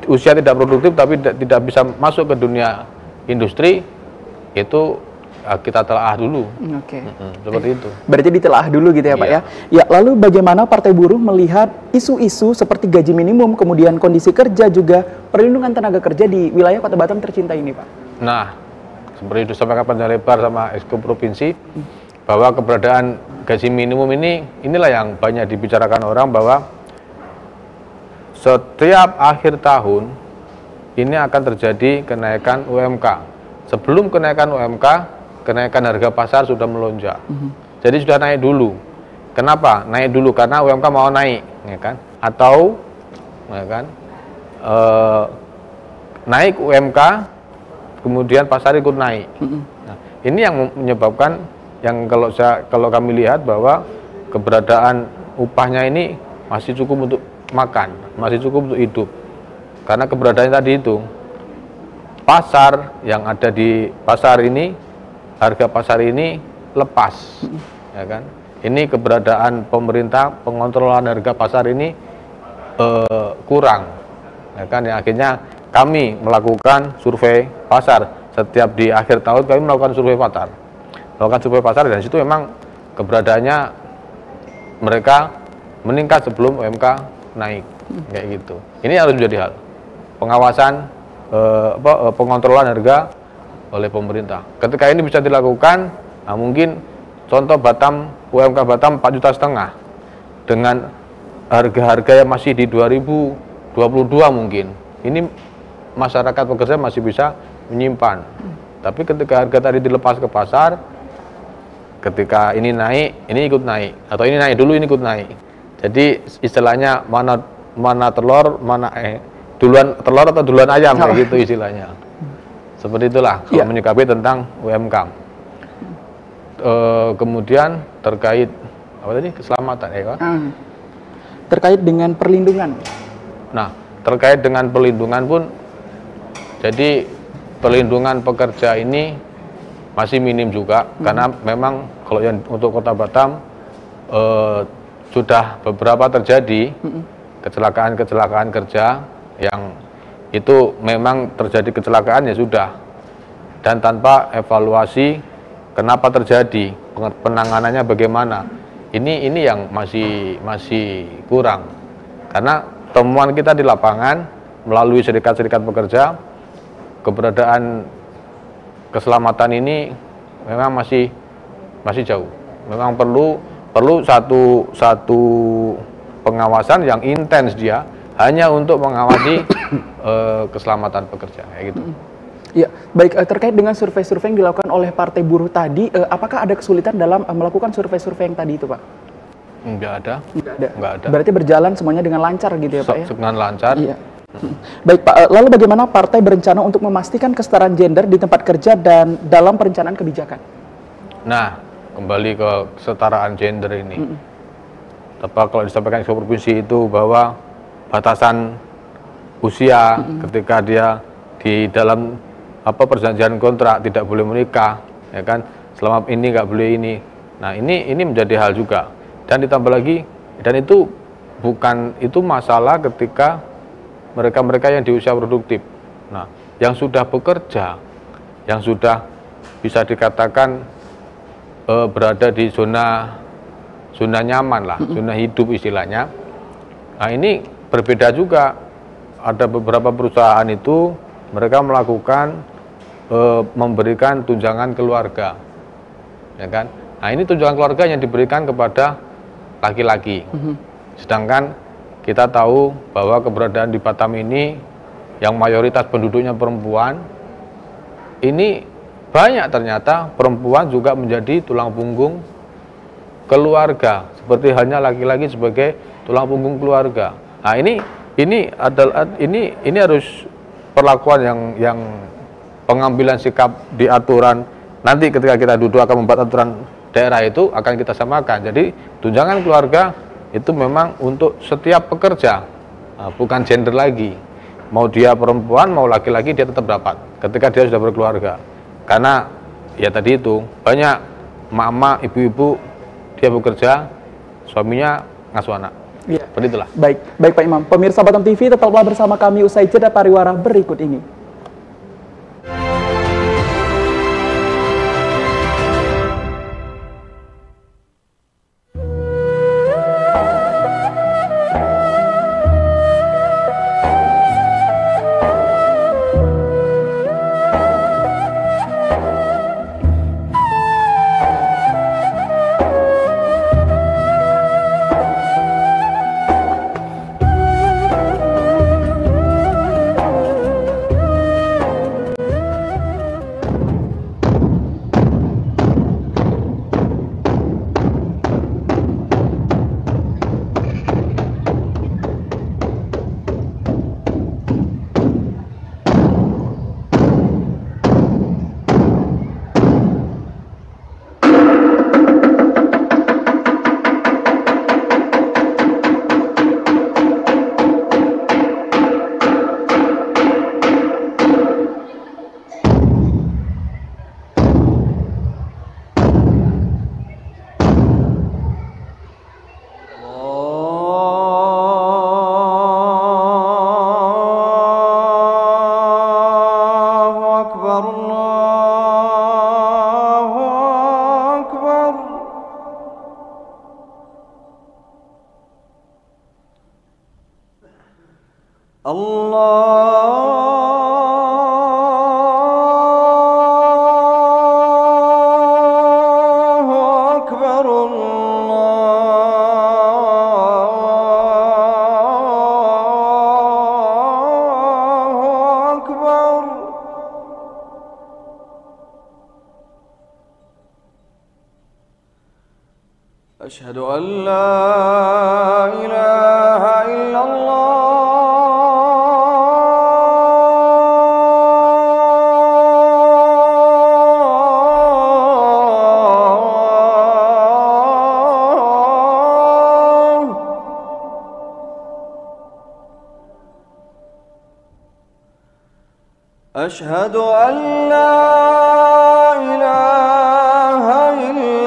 usia tidak produktif tapi tidak bisa masuk ke dunia industri, itu kita telaah dulu. Oke. Seperti itu. Berarti ditelaah dulu gitu ya Pak ya. Ya, lalu bagaimana Partai Buruh melihat isu-isu seperti gaji minimum, kemudian kondisi kerja, juga perlindungan tenaga kerja di wilayah Kota Batam tercinta ini Pak? Nah, seperti itu sampaikan panjang lebar sama Exco Provinsi, bahwa keberadaan gaji minimum inilah yang banyak dibicarakan orang, bahwa setiap akhir tahun ini akan terjadi kenaikan UMK. Sebelum kenaikan UMK, kenaikan harga pasar sudah melonjak. Jadi sudah naik dulu. Kenapa? Naik dulu karena UMK mau naik, ya kan? Atau, ya kan? Naik UMK, kemudian pasar ikut naik. Nah, ini yang menyebabkan, yang kalau kami lihat bahwa keberadaan upahnya ini masih cukup untuk makan, masih cukup untuk hidup. Karena keberadaannya tadi itu, pasar yang ada di pasar ini, harga pasar ini lepas, ya kan? Ini keberadaan pemerintah, pengontrolan harga pasar ini kurang, ya kan? Yang akhirnya kami melakukan survei pasar. Setiap di akhir tahun kami melakukan survei pasar, dan situ memang keberadaannya mereka meningkat sebelum UMK naik, kayak gitu. Ini harus menjadi hal pengawasan, pengontrolan harga oleh pemerintah. Ketika ini bisa dilakukan, nah mungkin contoh Batam, UMK Batam 4,5 juta dengan harga-harga yang masih di 2022 mungkin. Ini masyarakat pekerja masih bisa menyimpan. Tapi ketika harga tadi dilepas ke pasar, ketika ini naik, ini ikut naik, atau ini naik dulu, ini ikut naik. Jadi istilahnya mana telur, mana duluan telur atau duluan ayam, kayak gitu istilahnya. Seperti itulah kalau menyikapi tentang UMK. Kemudian terkait apa tadi, keselamatan, ya Pak? Terkait dengan perlindungan. Nah, terkait dengan perlindungan pun, jadi perlindungan pekerja ini masih minim juga, karena memang kalau yang untuk Kota Batam sudah beberapa terjadi kecelakaan kerja yang itu memang terjadi kecelakaan ya sudah, dan tanpa evaluasi kenapa terjadi, penanganannya bagaimana. Ini yang masih kurang, karena temuan kita di lapangan melalui serikat-serikat pekerja, keberadaan keselamatan ini memang masih jauh. Memang perlu satu pengawasan yang intens, dia hanya untuk mengawasi keselamatan pekerja, kayak gitu. Ya, baik, terkait dengan survei-survei yang dilakukan oleh Partai Buruh tadi, apakah ada kesulitan dalam melakukan survei-survei yang tadi itu, Pak? Enggak ada. Berarti berjalan semuanya dengan lancar gitu ya, Pak ya? Dengan lancar. Iya. Baik Pak, lalu bagaimana partai berencana untuk memastikan kesetaraan gender di tempat kerja dan dalam perencanaan kebijakan? Nah, kembali ke kesetaraan gender ini. Tepat kalau disampaikan ke provinsi itu bahwa batasan usia ketika dia di dalam perjanjian kontrak tidak boleh menikah, ya kan? Selama ini nggak boleh ini. Nah, ini menjadi hal juga. Dan ditambah lagi, dan itu bukan itu masalah ketika mereka yang di usia produktif. Nah, yang sudah bekerja, yang sudah bisa dikatakan berada di zona nyaman lah, zona hidup istilahnya. Nah, ini berbeda juga. Ada beberapa perusahaan itu mereka melakukan memberikan tunjangan keluarga, ya kan? Nah, ini tunjangan keluarga yang diberikan kepada laki-laki. Sedangkan kita tahu bahwa keberadaan di Batam ini yang mayoritas penduduknya perempuan, ini banyak ternyata perempuan juga menjadi tulang punggung keluarga, seperti halnya laki-laki sebagai tulang punggung keluarga. Nah, ini harus perlakuan yang pengambilan sikap di aturan. Nanti ketika kita duduk akan membuat aturan daerah itu akan kita samakan. Jadi tunjangan keluarga itu memang untuk setiap pekerja bukan gender lagi. Mau dia perempuan, mau laki-laki dia tetap dapat ketika dia sudah berkeluarga. Karena ya tadi itu banyak emak-emak, ibu-ibu dia bekerja, suaminya ngasuh anak. Ya. Seperti itulah. Baik Pak Imam. Pemirsa Batam TV, tetaplah bersama kami usai jeda pariwara berikut ini. أشهد أن لا إله إلا الله أشهد أن لا إله إلا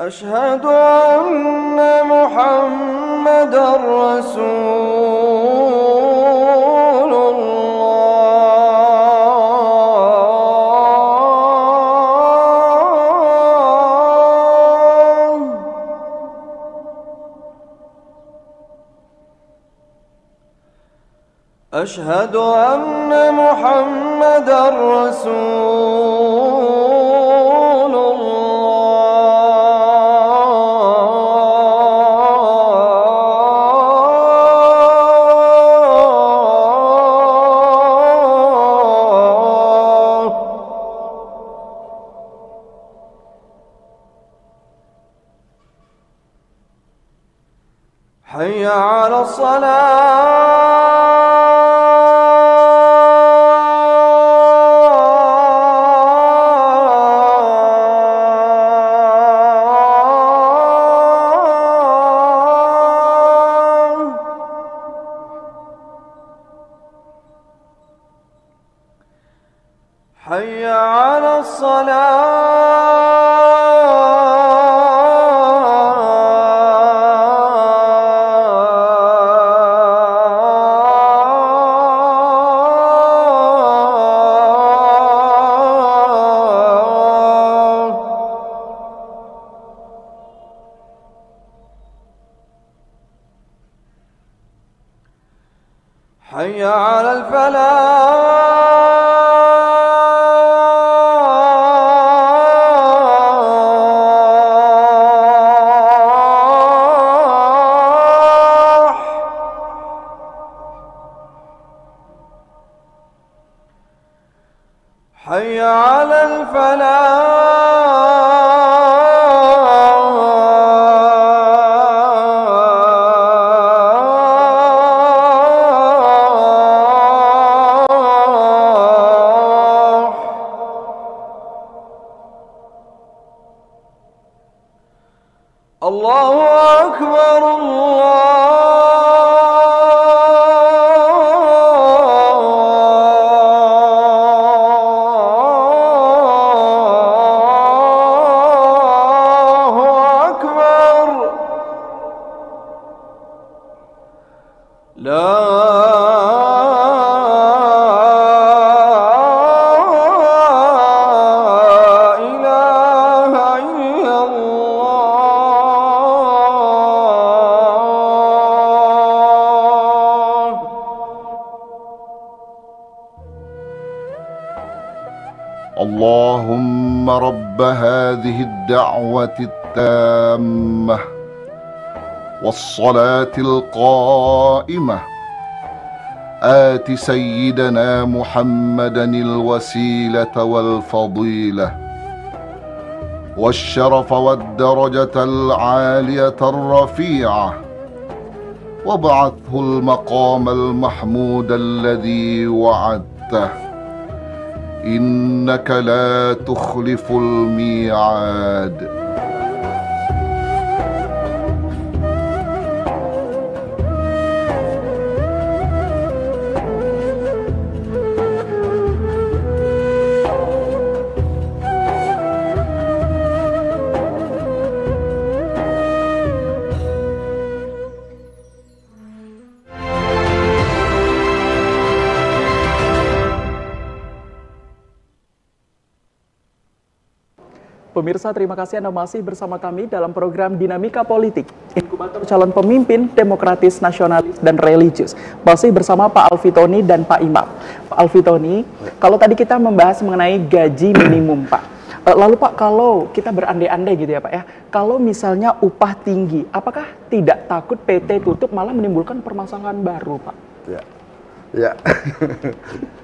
أشهد أن محمدًا رسول الله أشهد أن محمدًا رسول حي على الصلاة حي على الصلاة حي على الفلاح الله أكبر الله أكبر لا اللهم رب هذه الدعوة التامة والصلاة القائمة آت سيدنا محمدا الوسيلة والفضيلة والشرف والدرجة العالية الرفيعة وابعثه المقام المحمود الذي وعدته إنك لا تخلف الميعاد. Pemirsa, terima kasih Anda masih bersama kami dalam program Dinamika Politik, Inkubator Calon Pemimpin Demokratis, Nasionalis, dan Religius. Masih bersama Pak Alvitoni dan Pak Imam. Pak Alvitoni, kalau tadi kita membahas mengenai gaji minimum, Pak. Lalu Pak, kalau kita berandai-andai gitu ya Pak ya, kalau misalnya upah tinggi, apakah tidak takut PT tutup malah menimbulkan permasalahan baru, Pak? Ya.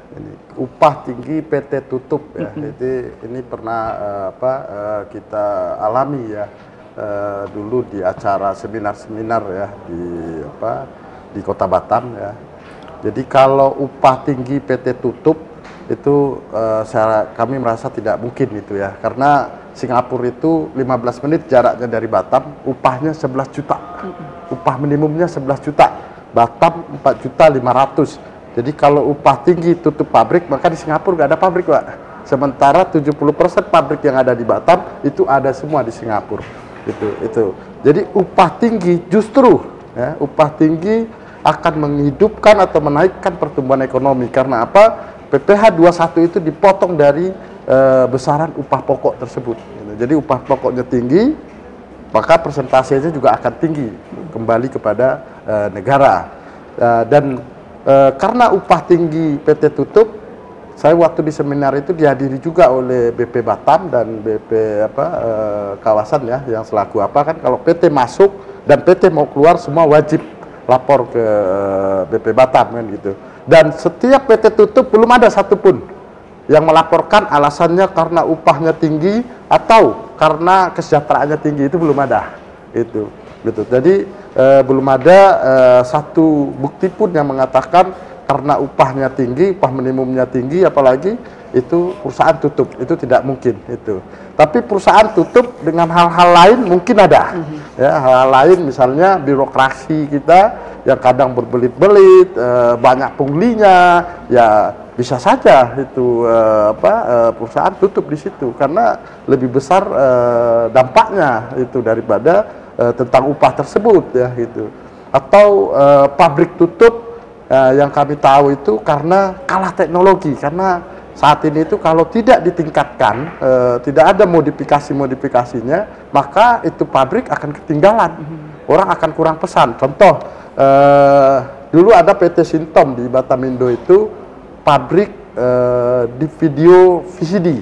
Ini, upah tinggi PT tutup ya. Jadi ini pernah kita alami ya dulu di acara seminar-seminar ya di Kota Batam ya. Jadi kalau upah tinggi PT tutup itu kami merasa tidak mungkin itu ya, karena Singapura itu 15 menit jaraknya dari Batam, upahnya 11 juta. Upah minimumnya 11 juta. Batam 4.500.000. Jadi kalau upah tinggi tutup pabrik, maka di Singapura nggak ada pabrik, Pak. Sementara 70% pabrik yang ada di Batam itu ada semua di Singapura. Itu. Jadi upah tinggi justru ya, upah tinggi akan menghidupkan atau menaikkan pertumbuhan ekonomi. Karena apa? PPh 21 itu dipotong dari besaran upah pokok tersebut. Jadi upah pokoknya tinggi, maka persentasenya juga akan tinggi kembali kepada negara. Karena upah tinggi PT tutup, saya waktu di seminar itu dihadiri juga oleh BP Batam dan BP kawasan ya, yang selaku kan kalau PT masuk dan PT mau keluar semua wajib lapor ke BP Batam kan gitu. Dan setiap PT tutup belum ada satupun yang melaporkan alasannya karena upahnya tinggi atau karena kesejahteraannya tinggi, itu belum ada. Itu gitu. Jadi belum ada satu bukti pun yang mengatakan karena upahnya tinggi, upah minimumnya tinggi, apalagi itu perusahaan tutup. Itu tidak mungkin itu. Tapi perusahaan tutup dengan hal-hal lain mungkin ada. Ya, hal-hal lain misalnya birokrasi kita yang kadang berbelit-belit, banyak punglinya, ya bisa saja itu perusahaan tutup di situ karena lebih besar dampaknya itu daripada tentang upah tersebut ya gitu. Atau pabrik tutup yang kami tahu itu karena kalah teknologi, karena saat ini itu kalau tidak ditingkatkan, tidak ada modifikasinya, maka itu pabrik akan ketinggalan. Orang akan kurang pesan. Contoh, dulu ada PT Sintom di Batamindo itu pabrik di video VCD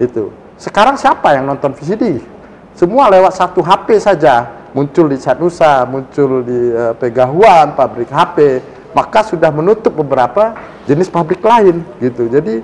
itu. Sekarang siapa yang nonton VCD? Semua lewat satu HP saja, muncul di Sanusa, muncul di Pegahuan, pabrik HP, maka sudah menutup beberapa jenis pabrik lain gitu. Jadi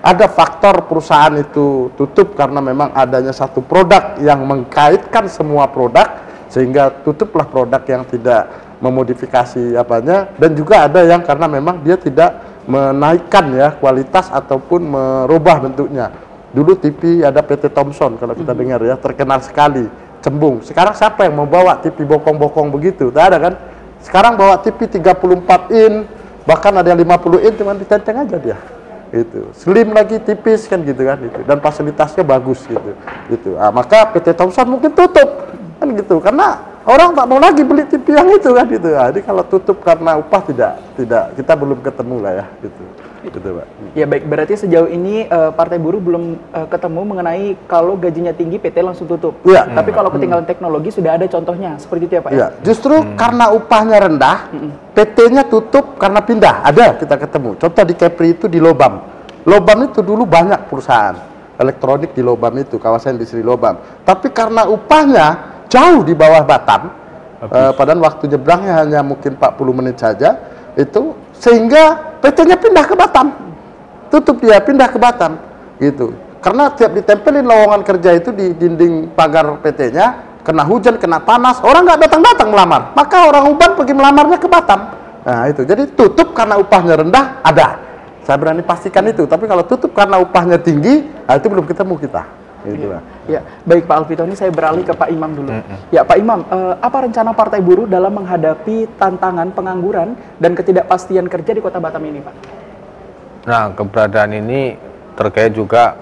ada faktor perusahaan itu tutup karena memang adanya satu produk yang mengkaitkan semua produk, sehingga tutuplah produk yang tidak memodifikasi apanya, dan juga ada yang karena memang dia tidak menaikkan ya kualitas ataupun merubah bentuknya. Dulu TV ada PT Thomson, kalau kita dengar ya, terkenal sekali. cembung. Sekarang siapa yang mau bawa TV bokong-bokong begitu? Tak ada kan? Sekarang bawa TV 34 in, bahkan ada yang 50 in, cuma ditenteng aja dia. Itu slim lagi, tipis kan gitu kan, itu, dan fasilitasnya bagus gitu. Nah, maka PT Thomson mungkin tutup kan gitu, karena orang tak mau lagi beli TV yang itu kan gitu. Nah, jadi kalau tutup karena upah tidak kita belum ketemu lah ya gitu. Gitu, Pak. Ya baik, berarti sejauh ini Partai Buruh belum ketemu mengenai kalau gajinya tinggi PT langsung tutup. Ya. Tapi kalau ketinggalan teknologi sudah ada contohnya seperti itu ya Pak? Ya, justru karena upahnya rendah, PT-nya tutup karena pindah. Ada kita ketemu. Contoh di Kepri itu di Lobam. Lobam itu dulu banyak perusahaan elektronik di Lobam itu, kawasan industri Lobam. Tapi karena upahnya jauh di bawah Batam, padahal waktu nyebrangnya hanya mungkin 40 menit saja, itu sehingga PT-nya pindah ke Batam, tutup dia, pindah ke Batam, gitu. Karena tiap ditempelin lowongan kerja itu di dinding pagar PT-nya, kena hujan, kena panas, orang nggak datang-datang melamar, maka orang Uban pergi melamarnya ke Batam. Nah itu, jadi tutup karena upahnya rendah, ada. Saya berani pastikan itu, tapi kalau tutup karena upahnya tinggi, nah itu belum ketemu kita. Gitu lah. Ya, baik Pak Alvito, ini saya beralih ke Pak Imam dulu. Ya Pak Imam, apa rencana Partai Buruh dalam menghadapi tantangan pengangguran dan ketidakpastian kerja di Kota Batam ini, Pak? Nah, keberadaan ini terkait juga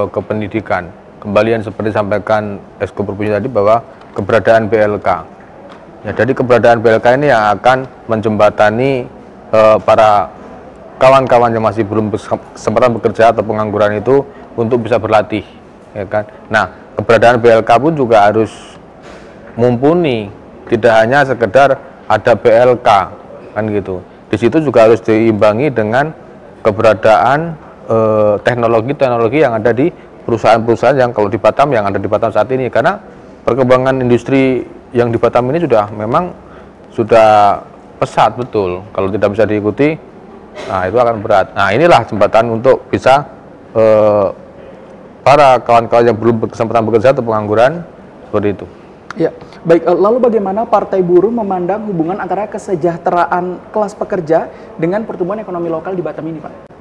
ke pendidikan. Kembali yang seperti disampaikan Esko Provinsi tadi bahwa keberadaan BLK. Ya, jadi keberadaan BLK ini yang akan menjembatani para kawan-kawan yang masih belum kesempatan bekerja atau pengangguran itu untuk bisa berlatih. Ya kan? Nah, keberadaan BLK pun juga harus mumpuni, tidak hanya sekedar ada BLK kan gitu. Di situ juga harus diimbangi dengan keberadaan teknologi-teknologi yang ada di perusahaan-perusahaan yang kalau di Batam, yang ada di Batam saat ini, karena perkembangan industri yang di Batam ini sudah pesat betul. Kalau tidak bisa diikuti, nah itu akan berat. Nah, inilah jembatan untuk bisa para kawan-kawan yang belum berkesempatan bekerja atau pengangguran seperti itu. Ya, baik. Lalu bagaimana Partai Buruh memandang hubungan antara kesejahteraan kelas pekerja dengan pertumbuhan ekonomi lokal di Batam ini, Pak?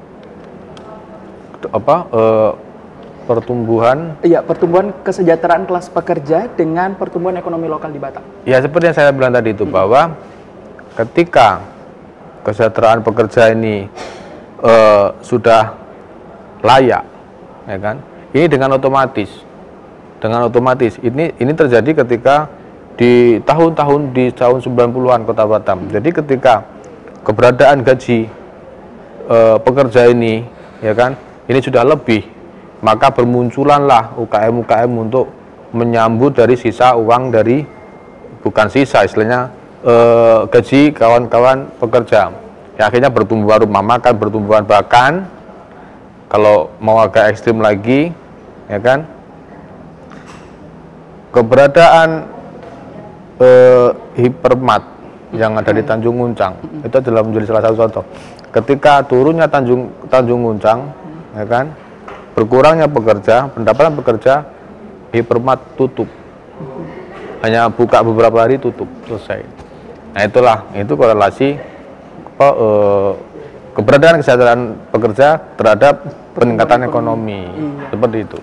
Pertumbuhan? Iya, pertumbuhan kesejahteraan kelas pekerja dengan pertumbuhan ekonomi lokal di Batam. Ya, seperti yang saya bilang tadi itu, bahwa ketika kesejahteraan pekerja ini sudah layak, ya kan? Ini dengan otomatis ini terjadi ketika di tahun 90-an Kota Batam. Jadi ketika keberadaan gaji pekerja ini, ya kan, ini sudah lebih, maka bermunculanlah UKM-UKM untuk menyambut dari sisa uang dari, bukan sisa istilahnya, gaji kawan-kawan pekerja. Ya, akhirnya bertumbuhan rumah makan, bertumbuhan bahkan kalau mau agak ekstrim lagi, ya kan, keberadaan hipermat yang ada di Tanjung Nguncang itu adalah menjadi salah satu contoh. Ketika turunnya Tanjung Nguncang, ya kan, berkurangnya pekerja, pendapatan pekerja, hipermat tutup, hanya buka beberapa hari tutup, selesai. Nah itu korelasi keberadaan kesejahteraan pekerja terhadap peningkatan ekonomi, seperti itu.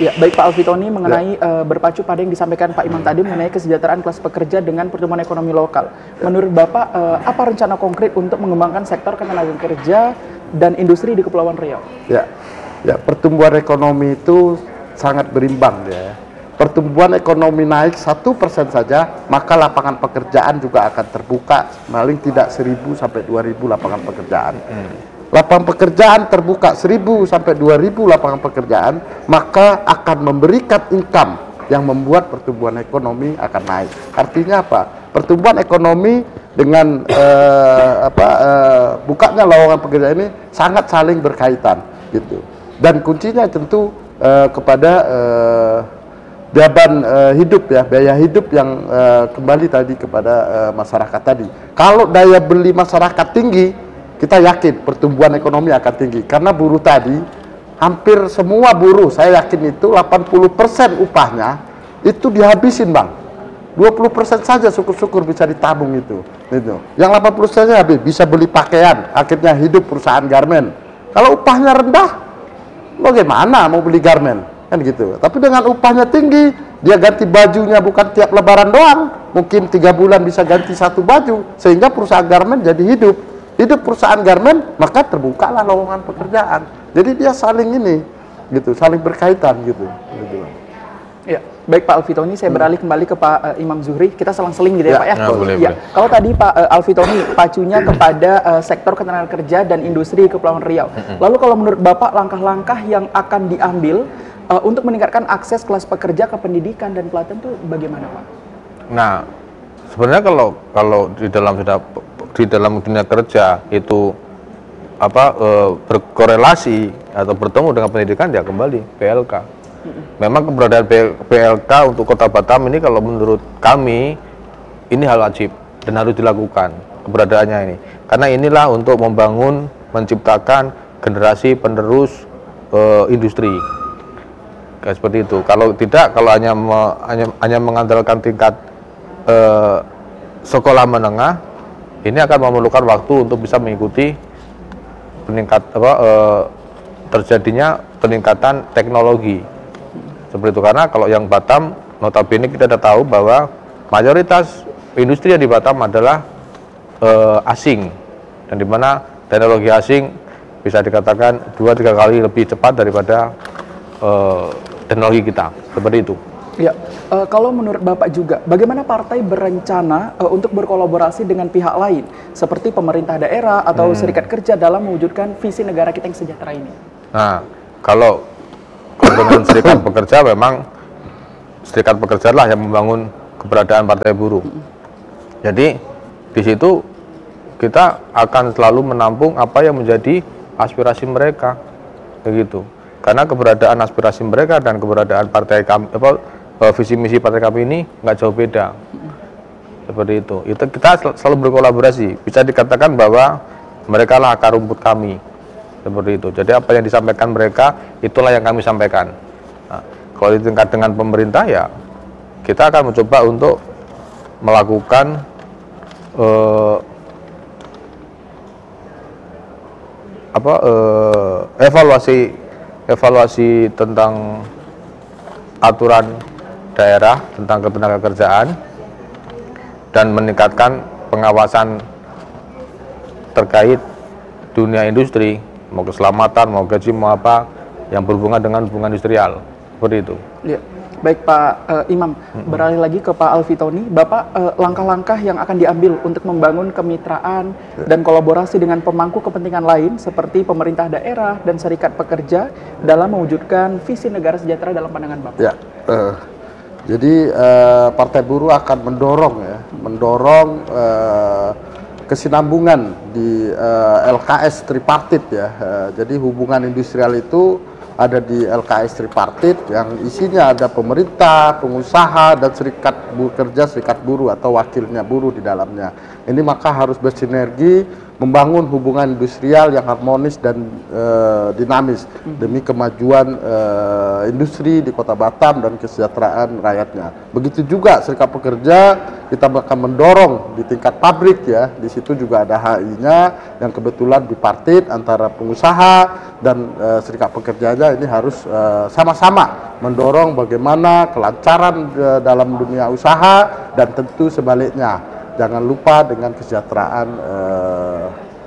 Ya, baik Pak Alvitoni, mengenai berpacu pada yang disampaikan Pak Imam tadi mengenai kesejahteraan kelas pekerja dengan pertumbuhan ekonomi lokal. Menurut Bapak, apa rencana konkret untuk mengembangkan sektor ketenaga kerja dan industri di Kepulauan Riau? Ya, pertumbuhan ekonomi itu sangat berimbang ya. Pertumbuhan ekonomi naik 1% saja, maka lapangan pekerjaan juga akan terbuka, paling tidak 1.000 sampai 2.000 lapangan pekerjaan. Lapangan pekerjaan terbuka 1.000 sampai 2.000 lapangan pekerjaan, maka akan memberikan income yang membuat pertumbuhan ekonomi akan naik. Artinya apa? Pertumbuhan ekonomi dengan bukanya lowongan pekerjaan ini sangat saling berkaitan, gitu. Dan kuncinya tentu kepada beban hidup ya, biaya hidup yang kembali tadi kepada masyarakat tadi. Kalau daya beli masyarakat tinggi, kita yakin pertumbuhan ekonomi akan tinggi. Karena buruh tadi, hampir semua buruh, saya yakin itu 80% upahnya itu dihabisin, Bang. 20% saja syukur-syukur bisa ditabung itu. Yang 80% saja habis, bisa beli pakaian, akhirnya hidup perusahaan garmen. Kalau upahnya rendah, bagaimana mau beli garmen? Kan gitu. Tapi dengan upahnya tinggi, Dia ganti bajunya bukan tiap lebaran doang, mungkin 3 bulan bisa ganti 1 baju, sehingga perusahaan garmen jadi hidup perusahaan garmen, maka terbukalah lowongan pekerjaan. Jadi dia saling ini, gitu, saling berkaitan gitu. Ya, baik Pak Alfitoni, saya beralih kembali ke Pak Imam Zuhri. Kita selang-seling gitu ya, Pak ya. Boleh. Kalau tadi Pak Alfitoni pacunya kepada sektor ketenagakerjaan dan industri Kepulauan Riau. Lalu kalau menurut Bapak langkah-langkah yang akan diambil untuk meningkatkan akses kelas pekerja ke pendidikan dan pelatihan itu bagaimana, Pak? Nah, sebenarnya kalau di dalam dunia kerja itu berkorelasi atau bertemu dengan pendidikan, ya kembali PLK. Memang keberadaan PLK untuk Kota Batam ini kalau menurut kami ini hal wajib dan harus dilakukan keberadaannya ini. Karena inilah untuk membangun, menciptakan generasi penerus industri. Kayak seperti itu. Kalau tidak, kalau hanya mengandalkan tingkat sekolah menengah, ini akan memerlukan waktu untuk bisa mengikuti terjadinya peningkatan teknologi. Seperti itu, karena kalau yang Batam, notabene kita sudah tahu bahwa mayoritas industri yang di Batam adalah asing, dan di mana teknologi asing bisa dikatakan 2-3 kali lebih cepat daripada teknologi kita, seperti itu. Ya, kalau menurut Bapak juga, bagaimana partai berencana untuk berkolaborasi dengan pihak lain, seperti pemerintah daerah atau serikat kerja dalam mewujudkan visi negara kita yang sejahtera ini? Nah, kalau dengan serikat pekerja, memang serikat pekerja lah yang membangun keberadaan partai buruh. Jadi di situ kita akan selalu menampung apa yang menjadi aspirasi mereka, begitu. Karena keberadaan aspirasi mereka dan keberadaan partai kami, visi misi partai kami ini nggak jauh beda. Seperti itu. Itu kita selalu berkolaborasi. Bisa dikatakan bahwa mereka lah akar rumput kami. Seperti itu. Jadi apa yang disampaikan mereka, itulah yang kami sampaikan. Nah, kalau di tingkat dengan pemerintah, ya kita akan mencoba untuk melakukan evaluasi tentang aturan daerah tentang ketenagakerjaan dan meningkatkan pengawasan terkait dunia industri, mau keselamatan, mau gaji, mau apa yang berhubungan dengan hubungan industrial, seperti itu. Ya, baik Pak Imam, beralih lagi ke Pak Alfitoni. Bapak, langkah-langkah yang akan diambil untuk membangun kemitraan dan kolaborasi dengan pemangku kepentingan lain seperti pemerintah daerah dan serikat pekerja dalam mewujudkan visi negara sejahtera dalam pandangan Bapak? Ya, jadi Partai Buruh akan mendorong kesinambungan di LKS tripartit ya. Jadi hubungan industrial itu ada di LKS tripartit yang isinya ada pemerintah, pengusaha, dan serikat pekerja, serikat buruh atau wakilnya buruh di dalamnya. Ini maka harus bersinergi membangun hubungan industrial yang harmonis dan dinamis demi kemajuan industri di Kota Batam dan kesejahteraan rakyatnya. Begitu juga serikat pekerja, kita akan mendorong di tingkat pabrik ya. Di situ juga ada HI-nya yang kebetulan bipartit antara pengusaha dan serikat pekerjanya. Ini harus sama-sama mendorong bagaimana kelancaran dalam dunia usaha dan tentu sebaliknya. Jangan lupa dengan kesejahteraan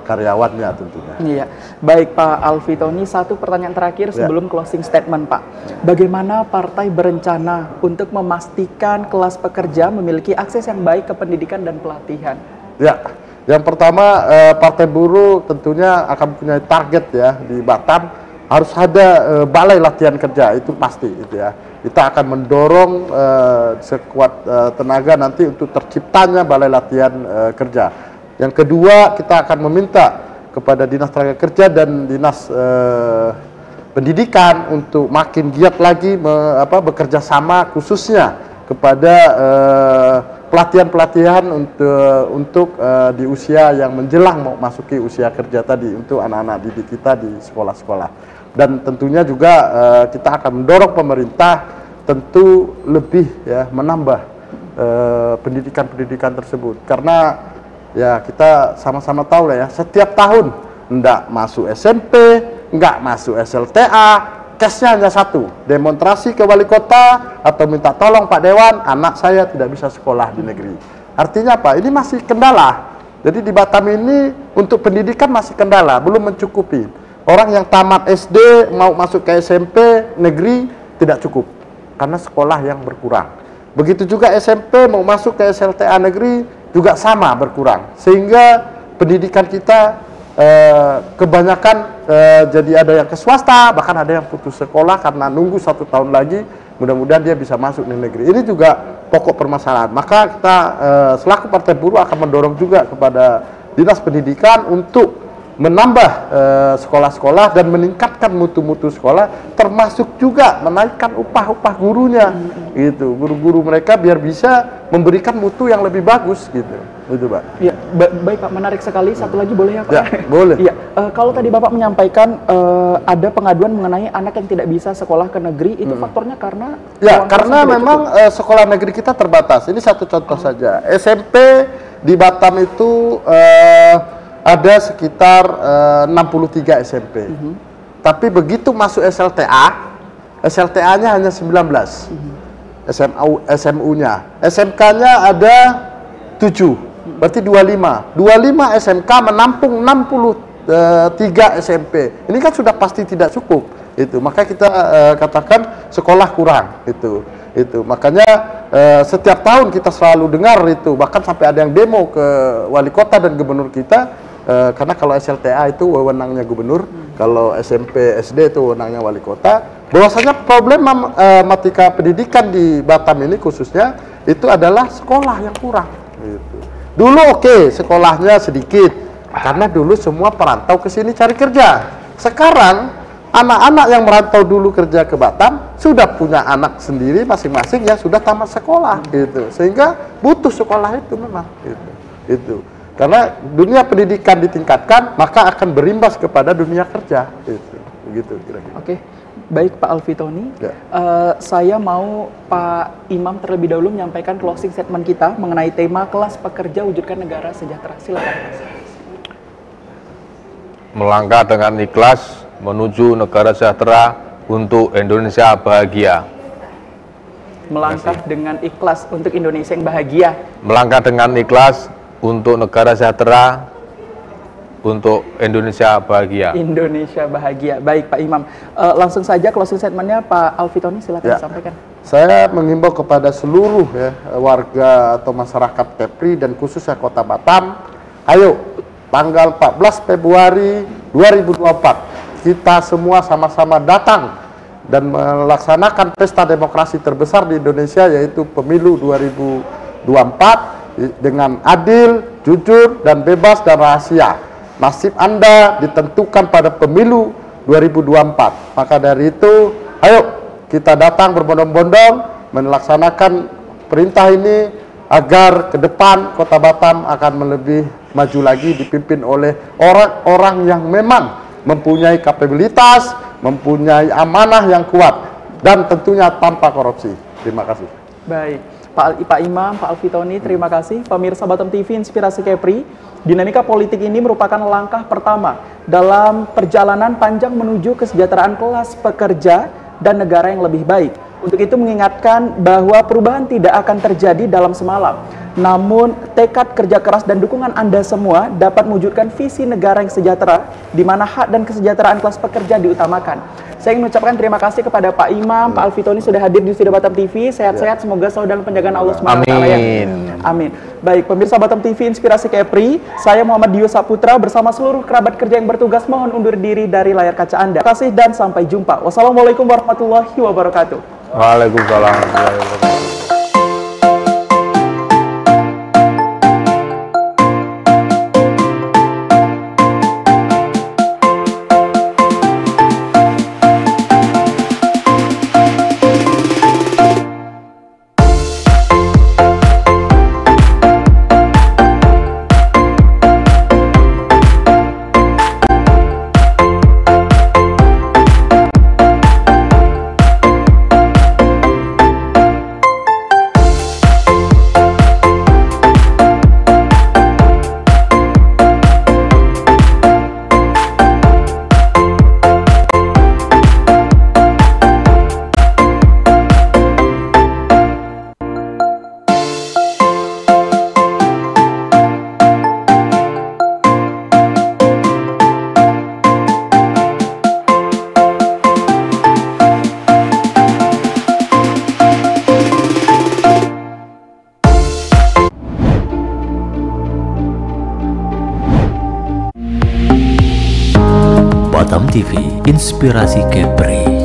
karyawannya tentunya. Iya, baik Pak Alfitoni, satu pertanyaan terakhir sebelum closing statement Pak. Bagaimana partai berencana untuk memastikan kelas pekerja memiliki akses yang baik ke pendidikan dan pelatihan? Ya, yang pertama Partai Buruh tentunya akan punya target ya di Batam harus ada balai latihan kerja, itu pasti itu ya. Kita akan mendorong sekuat tenaga nanti untuk terciptanya balai latihan kerja. Yang kedua, kita akan meminta kepada Dinas Tenaga Kerja dan Dinas Pendidikan untuk makin giat lagi bekerja sama khususnya kepada pelatihan-pelatihan untuk di usia yang menjelang mau masuki usia kerja tadi untuk anak-anak didik kita di sekolah-sekolah. Dan tentunya juga kita akan mendorong pemerintah tentu lebih ya menambah pendidikan-pendidikan tersebut, karena ya kita sama-sama tahu lah ya, setiap tahun enggak masuk SMP, enggak masuk SLTA, case-nya hanya satu, demonstrasi ke wali kota atau minta tolong Pak Dewan, anak saya tidak bisa sekolah di negeri. Artinya apa? Ini masih kendala. Jadi di Batam ini untuk pendidikan masih kendala, belum mencukupi. Orang yang tamat SD mau masuk ke SMP negeri tidak cukup karena sekolah yang berkurang. Begitu juga SMP mau masuk ke SLTA negeri juga sama berkurang. Sehingga pendidikan kita kebanyakan jadi ada yang ke swasta, bahkan ada yang putus sekolah karena nunggu 1 tahun lagi, mudah-mudahan dia bisa masuk di negeri. Ini juga pokok permasalahan. Maka kita selaku Partai Buruh akan mendorong juga kepada Dinas Pendidikan untuk menambah sekolah-sekolah dan meningkatkan mutu-mutu sekolah, termasuk juga menaikkan upah-upah gurunya, gitu. Guru-guru mereka biar bisa memberikan mutu yang lebih bagus, gitu. Itu, Pak. Ya, baik Pak, menarik sekali. Satu lagi boleh ya Pak? Ya, boleh. Ya, kalau tadi Bapak menyampaikan ada pengaduan mengenai anak yang tidak bisa sekolah ke negeri, itu faktornya karena? Ya, karena memang sekolah negeri kita terbatas. Ini satu contoh saja. SMP di Batam itu ada sekitar 63 SMP. Tapi begitu masuk SLTA, SLTA-nya hanya 19. SMU-nya. SMK-nya ada 7. Berarti 25. 25 SMK menampung 63 SMP. Ini kan sudah pasti tidak cukup. Itu. Maka kita katakan sekolah kurang. Itu. Makanya setiap tahun kita selalu dengar itu. Bahkan sampai ada yang demo ke wali kota dan gubernur kita. Karena kalau SLTA itu wewenangnya gubernur, kalau SMP, SD itu wewenangnya wali kota. Bahwasanya problem matematika pendidikan di Batam ini khususnya itu adalah sekolah yang kurang. Gitu. Dulu oke, sekolahnya sedikit, karena dulu semua perantau ke sini cari kerja. Sekarang anak-anak yang merantau dulu kerja ke Batam sudah punya anak sendiri masing-masing yang sudah tamat sekolah, gitu. Sehingga butuh sekolah itu memang, gitu. Karena dunia pendidikan ditingkatkan, maka akan berimbas kepada dunia kerja. Begitu kira-kira. Oke, baik Pak Alfitoni. Ya. Saya mau Pak Imam terlebih dahulu menyampaikan closing statement kita mengenai tema kelas pekerja wujudkan negara sejahtera. Silakan. Melangkah dengan ikhlas menuju negara sejahtera untuk Indonesia bahagia. Melangkah dengan ikhlas untuk Indonesia yang bahagia. Melangkah dengan ikhlas untuk negara sejahtera, untuk Indonesia bahagia. Indonesia bahagia. Baik Pak Imam. Langsung saja closing statementnya Pak Alfitoni, silakan disampaikan. Saya mengimbau kepada seluruh warga atau masyarakat Kepri dan khususnya Kota Batam, ayo tanggal 14 Februari 2024 kita semua sama-sama datang dan melaksanakan pesta demokrasi terbesar di Indonesia, yaitu pemilu 2024 dengan adil, jujur, dan bebas dan rahasia. Nasib Anda ditentukan pada pemilu 2024. Maka dari itu, ayo kita datang berbondong-bondong melaksanakan perintah ini agar ke depan Kota Batam akan lebih maju lagi, dipimpin oleh orang-orang yang memang mempunyai kapabilitas, mempunyai amanah yang kuat, dan tentunya tanpa korupsi. Terima kasih. Baik. Pak Imam, Pak Alfitoni, terima kasih. Pemirsa Batam TV Inspirasi Kepri, dinamika politik ini merupakan langkah pertama dalam perjalanan panjang menuju kesejahteraan kelas pekerja dan negara yang lebih baik. Untuk itu mengingatkan bahwa perubahan tidak akan terjadi dalam semalam. Namun tekad kerja keras dan dukungan Anda semua dapat mewujudkan visi negara yang sejahtera, di mana hak dan kesejahteraan kelas pekerja diutamakan. Saya ingin mengucapkan terima kasih kepada Pak Imam, Pak Alfitoni sudah hadir di Studio Batam TV. Sehat-sehat, semoga selalu dalam penjagaan Allah SWT. Amin. Amin. Baik, pemirsa Batam TV Inspirasi Kepri, saya Muhammad Dio Saputra bersama seluruh kerabat kerja yang bertugas mohon undur diri dari layar kaca Anda. Terima kasih dan sampai jumpa. Wassalamualaikum warahmatullahi wabarakatuh. Waalaikumsalam warahmatullahi wabarakatuh. Batam TV, Inspirasi Kepri.